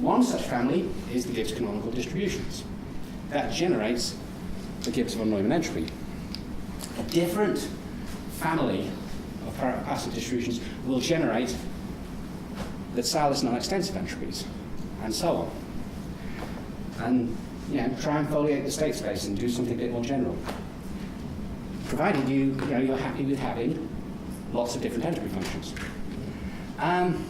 One such family is the Gibbs canonical distributions. That generates the Gibbs-von Neumann entropy. A different family of passive distributions will generate the Tsarist non-extensive entropies, and so on. And try and foliate the state space and do something a bit more general. Provided you're happy with having lots of different entropy functions. And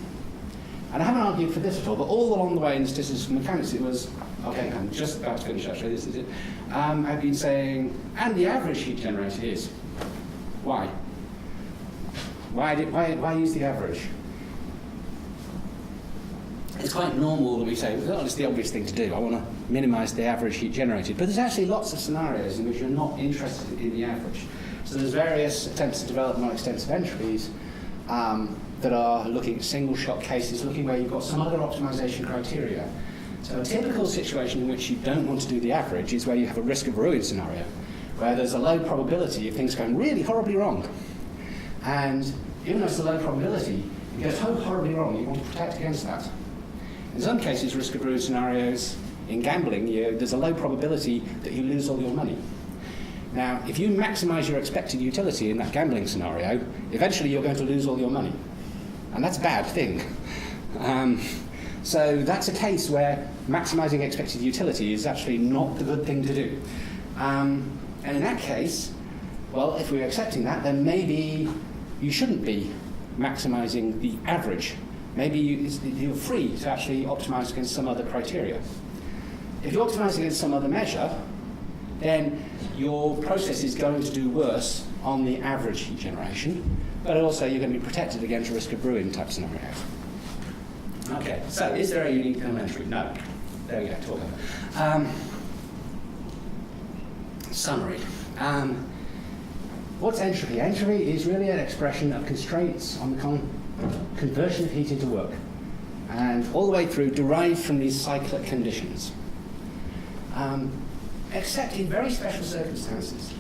I haven't argued for this at all, but all along the way in statistical mechanics it was, okay, I'm just about to finish actually, this is it. I've been saying, and the average heat generated is. Why? Why use the average? It's quite normal that we say, well, it's the obvious thing to do. I want to minimize the average heat generated. But there's actually lots of scenarios in which you're not interested in the average. So there's various attempts to develop non-extensive entropies that are looking at single-shot cases, looking where you've got some other optimization criteria. So a typical situation in which you don't want to do the average is where you have a risk of ruin scenario, where there's a low probability of things going really horribly wrong. And even though it's a low probability, it goes so horribly wrong, you want to protect against that. In some cases, risk of ruin scenarios, in gambling, there's a low probability that you lose all your money. Now, if you maximize your expected utility in that gambling scenario, eventually you're going to lose all your money. And that's a bad thing. So that's a case where maximizing expected utility is actually not the good thing to do. And in that case, well, if we're accepting that, then maybe you shouldn't be maximizing the average. Maybe you're free to actually optimize against some other criteria. If you optimize against some other measure, then your process is going to do worse on the average heat generation, but also you're going to be protected against risk of ruin type scenarios. Okay, so is there a unique thermal entropy? No. There we go, talk about it. Summary. What's entropy? Entropy is really an expression of constraints on the conversion of heat into work, and all the way through derived from these cyclic conditions. Except in very special circumstances.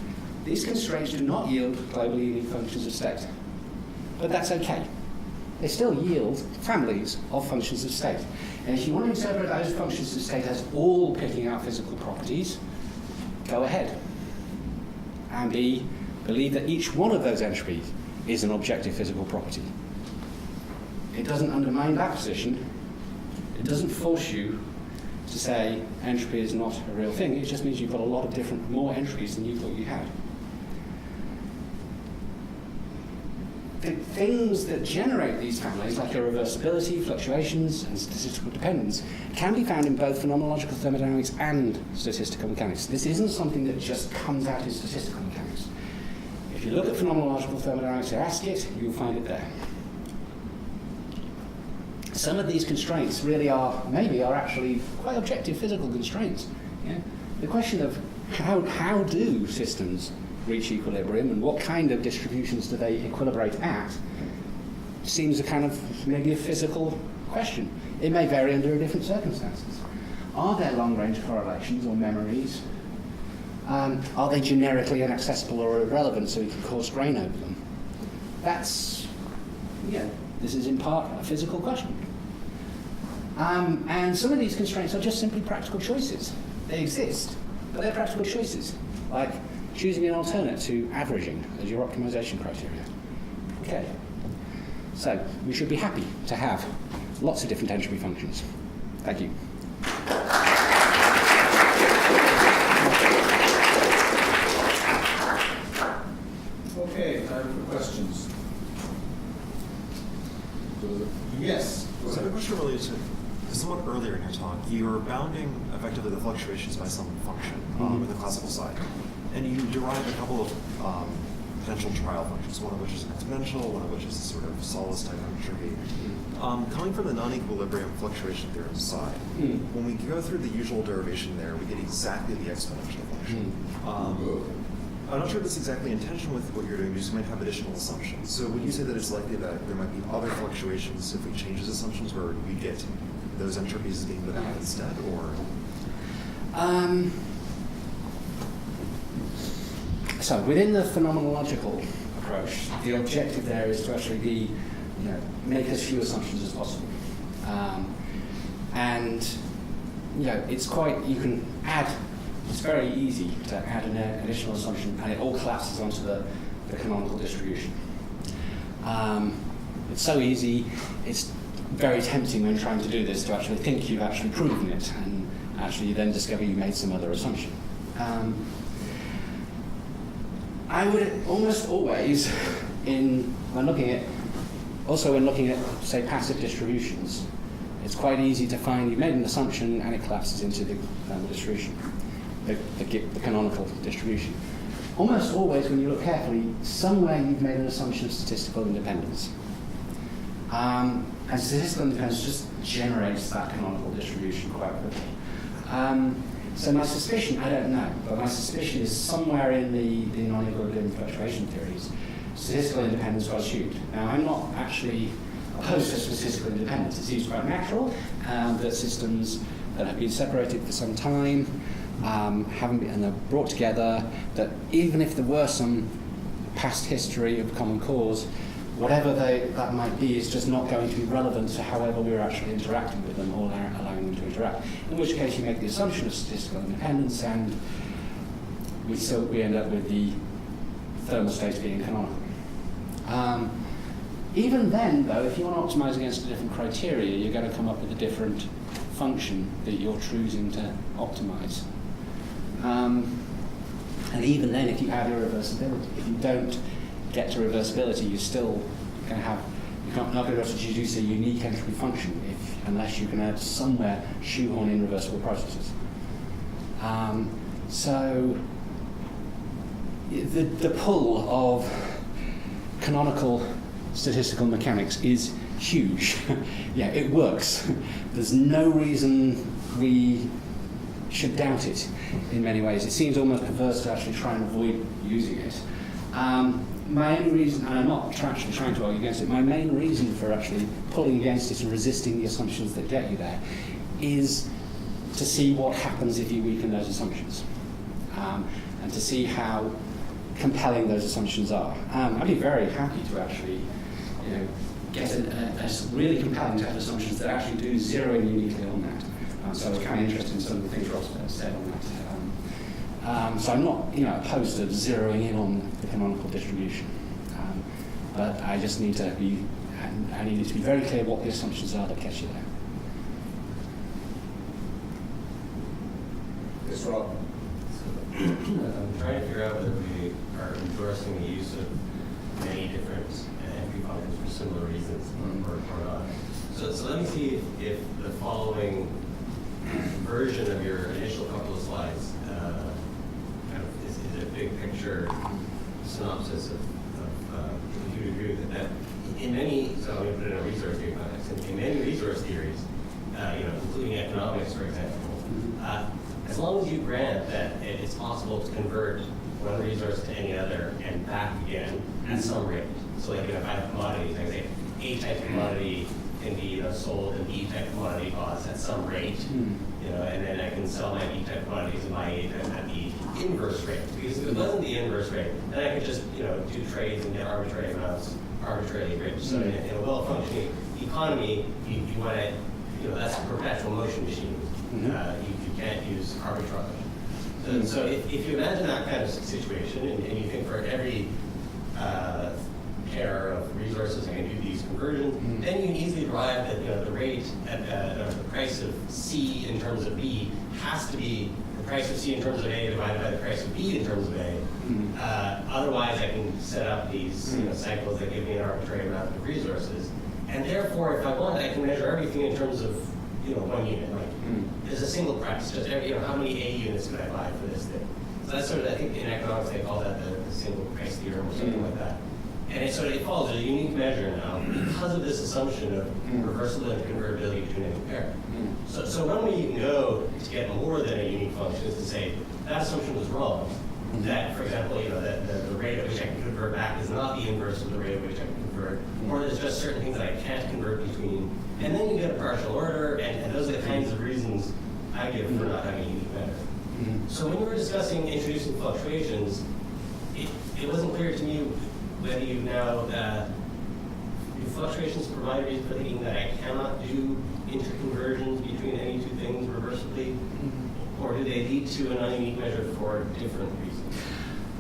These constraints do not yield globally unique functions of state. But that's okay. They still yield families of functions of state. And if you want to interpret those functions of state as all picking out physical properties, go ahead. And believe that each one of those entropies is an objective physical property. It doesn't undermine that position. It doesn't force you to say entropy is not a real thing. It just means you've got a lot of more entropies than you thought you had. The things that generate these families, like irreversibility, fluctuations, and statistical dependence, can be found in both phenomenological thermodynamics and statistical mechanics. This isn't something that just comes out in statistical mechanics. If you look at phenomenological thermodynamics and ask it, you'll find it there. Some of these constraints really are actually quite objective physical constraints. Yeah? The question of how do systems reach equilibrium and what kind of distributions do they equilibrate at seems a kind of maybe a physical question. It may vary under different circumstances. Are there long-range correlations or memories? Are they generically inaccessible or irrelevant so we can cause strain over them? That's, this is in part a physical question. And some of these constraints are just simply practical choices. They exist, but they're practical choices, like choosing an alternate to averaging as your optimization criteria. Okay, so we should be happy to have lots of different entropy functions. Thank you. Okay, time for questions. Yes. So the question related to somewhat earlier in your talk, you were bounding effectively the fluctuations by some function in the classical side. And you derived a couple of potential trial functions, one of which is an exponential, one of which is a sort of Solace type entropy. Coming from the non-equilibrium fluctuation theorem side, when we go through the usual derivation there, we get exactly the exponential function. I'm not sure if this is exactly in tension with what you're doing, you just might have additional assumptions. So would you say that it's likely that there might be other fluctuations if we change those assumptions where we get those entropies as being lived out instead, or? So within the phenomenological approach, the objective there is to actually make as few assumptions as possible. It's very easy to add an additional assumption and it all collapses onto the canonical distribution. It's so easy, it's very tempting when trying to do this to actually think you've actually proven it and actually you then discover you made some other assumption. I would almost always, when looking at, say, passive distributions, it's quite easy to find you've made an assumption and it collapses into the distribution, the canonical distribution. Almost always, when you look carefully, somewhere you've made an assumption of statistical independence. And statistical independence just generates that canonical distribution quite quickly. So my suspicion, I don't know, but my suspicion is somewhere in the non-equilibrium fluctuation theories, statistical independence was assumed. Now, I'm not actually opposed to statistical independence. It seems quite natural that systems that have been separated for some time haven't been, and they're brought together, that even if there were some past history of common cause, whatever that might be is just not going to be relevant to however we're actually interacting with them or allowing them to interact. In which case you make the assumption of statistical independence and we end up with the thermal state being canonical. Even then, though, if you want to optimize against a different criteria, you're going to come up with a different function that you're choosing to optimize. And even then, if you have irreversibility, if you don't get to reversibility, you're still going to have, you're not going to be able to deduce a unique entropy function unless you can somewhere shoehorn in reversible processes. So the pull of canonical statistical mechanics is huge. Yeah, it works. There's no reason we should doubt it in many ways. It seems almost perverse to actually try and avoid using it. My only reason, and I'm not actually trying to argue against it, my main reason for actually pulling against it and resisting the assumptions that get you there is to see what happens if you weaken those assumptions, and to see how compelling those assumptions are. I'd be very happy to actually, get a really compelling set of assumptions that actually do zero in uniquely on that. So I was kind of interested in some of the things Ross said on that. So I'm not, opposed to zeroing in on the canonical distribution, but I just need to be, I need it to be very clear what the assumptions are that get you there. Yes, Rob. I'm trying to figure out whether we are endorsing the use of many different entropy functions for similar reasons or not. So let me see if the following version of your initial couple of slides kind of is a big picture synopsis of if you agree with that in many, so I'm going to put it in a resource theory context, in many resource theories, including economics, for example, as long as you grant that it's possible to convert one resource to any other and back again at some rate. So like if I have commodities, I can say A type commodity can be sold and B type commodity costs at some rate, and then I can sell my B type commodities and buy A type at the inverse rate. Because if it wasn't the inverse rate, then I could just do trades and get arbitrary amounts arbitrarily rich. So in a well-functioning economy, you want to, that's a perpetual motion machine. You can't use arbitrage. So if you imagine that kind of situation, and you think for every pair of resources I can do these conversions, then you can easily derive that the rate at the price of C in terms of B has to be the price of C in terms of A divided by the price of B in terms of A. Otherwise, I can set up these cycles that give me an arbitrary amount of resources, and therefore, if I want, I can measure everything in terms of 1 unit. Like there's a single price. Just every, how many A units can I buy for this thing? So that's sort of, I think in economics they call that the single price theorem or something like that. And it follows a unique measure now because of this assumption of reversibility and convertibility between any pair. So one way you can go to get more than a unique function is to say that assumption was wrong. That, for example, that the rate at which I can convert back is not the inverse of the rate at which I can convert, or there's just certain things that I can't convert between. And then you get a partial order, and those are the kinds of reasons I give for not having a unique measure. So when you were discussing introducing fluctuations, it wasn't clear to me whether you now, do fluctuations provide a reason for thinking that I cannot do interconversions between any two things reversibly, or do they lead to a non-unique measure for different reasons?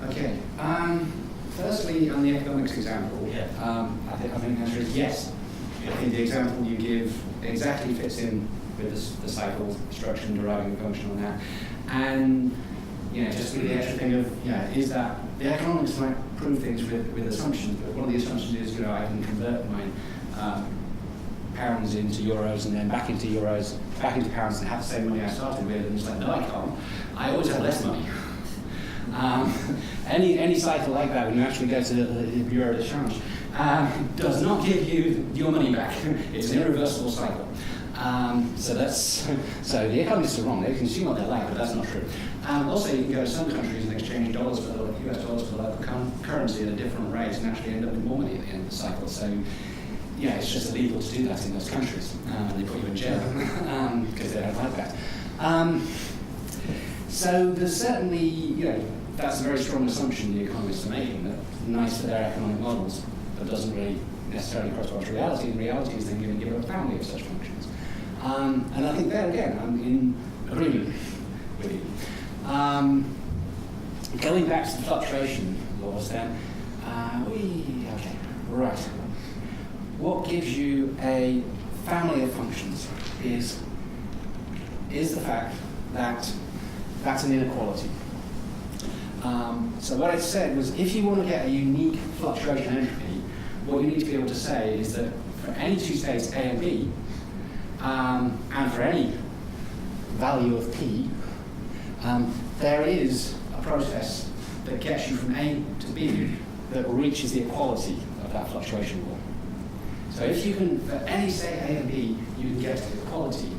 Okay. Firstly, on the economics example, I think the answer is yes. I think the example you give exactly fits in with the cycle structure and deriving a function on that. And just with the extra thing of, is that the economics might prove things with assumptions, but one of the assumptions is, I can convert my pounds into euros and then back into euros, back into pounds and have the same money I started with. And it's like, no, I can't. I always have less money. Any cycle like that, when you actually go to the Bureau de Change, does not give you your money back. It's an irreversible cycle. So the economists are wrong. They can assume what they like, but that's not true. Also, you can go to some countries and exchange dollars for the US dollars for the local currency at a different rate and actually end up with more money at the end of the cycle. So, it's just illegal to do that in those countries. They put you in jail because they don't like that. So there's certainly, that's a very strong assumption the economists are making, that nice for their economic models, but doesn't really necessarily correspond to reality. And reality is then going to give a family of such functions. And I think there again, I'm in agreement with you. Going back to the fluctuation laws then, okay, right. What gives you a family of functions is the fact that that's an inequality. So what I said was, if you want to get a unique fluctuation entropy, what you need to be able to say is that for any two states A and B, and for any value of P, there is a process that gets you from A to B that reaches the equality of that fluctuation law. So if you can, for any state A and B, you can get to the equality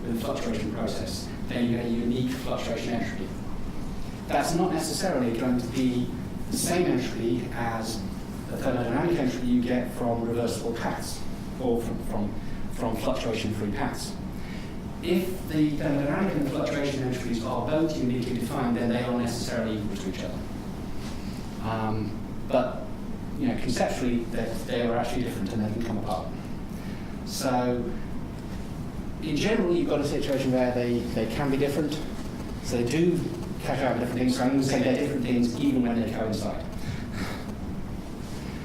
with the fluctuation process, then you get a unique fluctuation entropy. That's not necessarily going to be the same entropy as the thermodynamic entropy you get from reversible paths, or from fluctuation-free paths. If the thermodynamic and the fluctuation entropies are both uniquely defined, then they are necessarily equal to each other. But conceptually, they are actually different and they can come apart. So, in general, you've got a situation where they can be different. So they do catch out different things. So I'm going to say they're different things even when they coincide.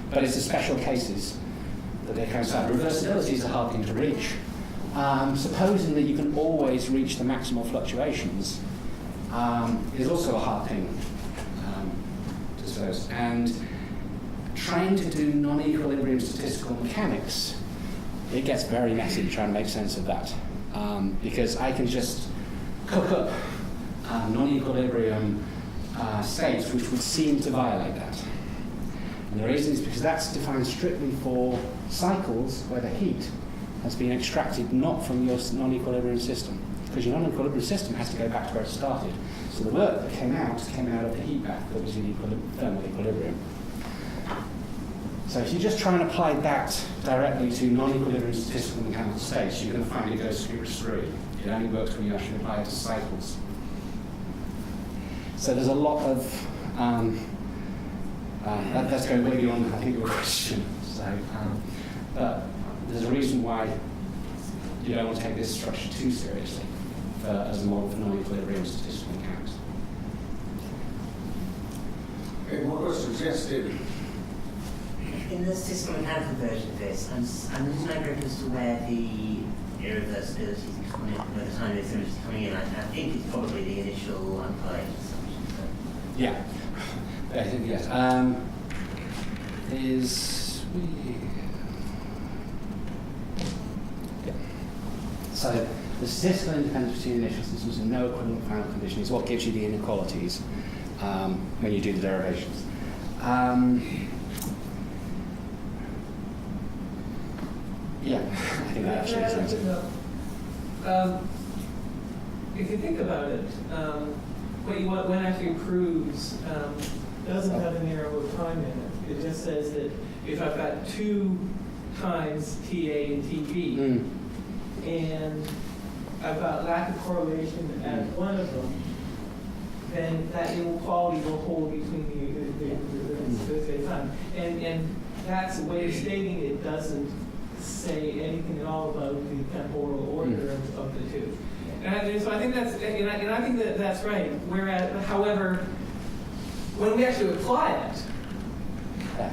But it's the special cases that they coincide. Reversibility is a hard thing to reach. Supposing that you can always reach the maximal fluctuations is also a hard thing to suppose. And trying to do non-equilibrium statistical mechanics, it gets very messy trying to make sense of that. Because I can just cook up non-equilibrium states which would seem to violate that. And the reason is because that's defined strictly for cycles where the heat has been extracted not from your non-equilibrium system. Because your non-equilibrium system has to go back to where it started. So the work that came out of the heat bath that was in thermal equilibrium. So if you just try and apply that directly to non-equilibrium statistical mechanical states, you're going to find it goes screwy. It only works when you actually apply it to cycles. So there's a lot of that's going way beyond, I think, your question. So, but there's a reason why you don't want to take this structure too seriously as a model for non-equilibrium statistical mechanics. Okay, more questions? Yes, David. In the statistical mechanical version of this, I'm losing my grip as to where the irreversibility is coming in, where the time is coming in. I think it's probably the initial uncorrelated assumption. But Yeah. I think yes. So the statistical independence between initial systems and no equivalent final condition is what gives you the inequalities when you do the derivations. Yeah, I think that actually makes sense. If you think about it, what actually proves doesn't have a narrow time in it. It just says that if I've got 2 times TA and TB, and I've got lack of correlation at one of them, then that inequality will hold between the time. And that's a way of stating it doesn't say anything at all about the temporal order of the two. And so I think that's, and I think that that's right. Whereas, however, when we actually apply it,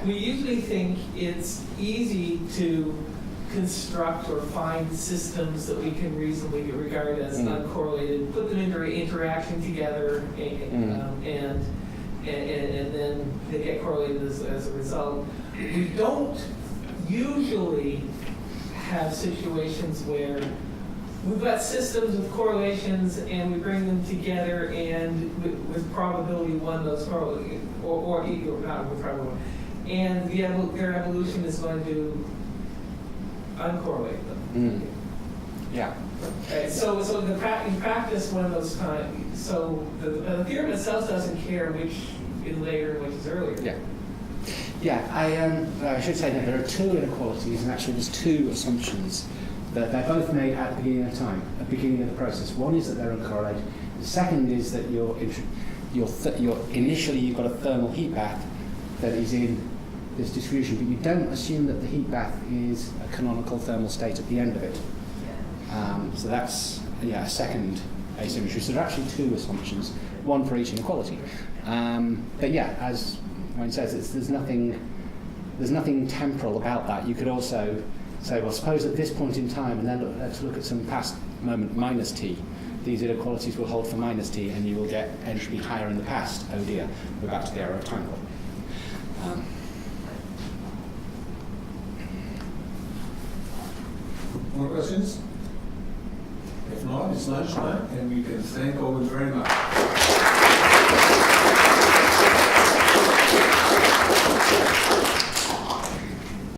we usually think it's easy to construct or find systems that we can reasonably regard as uncorrelated, put them into interaction together, and then they get correlated as a result. We don't usually have situations where we've got systems with correlations and we bring them together and with probability 1 those correlate, or not with probability 1, and their evolution is going to uncorrelate them. Yeah. Okay, so in practice, one of those times, so the theorem itself doesn't care which is later and which is earlier. Yeah. Yeah, I should say that there are 2 inequalities, and actually there's 2 assumptions that they're both made at the beginning of time, at the beginning of the process. One is that they're uncorrelated. The second is that initially you've got a thermal heat bath that is in this distribution, but you don't assume that the heat bath is a canonical thermal state at the end of it. So that's a second asymmetry. So there are actually 2 assumptions, one for each inequality. But yeah, as Owen says, there's nothing temporal about that. You could also say, well, suppose at this point in time, and then let's look at some past moment minus t, these inequalities will hold for minus t, and you will get entropy higher in the past. Oh dear, we're back to the arrow of time. More questions? If not, it's lunchtime, and we can thank Owen very much.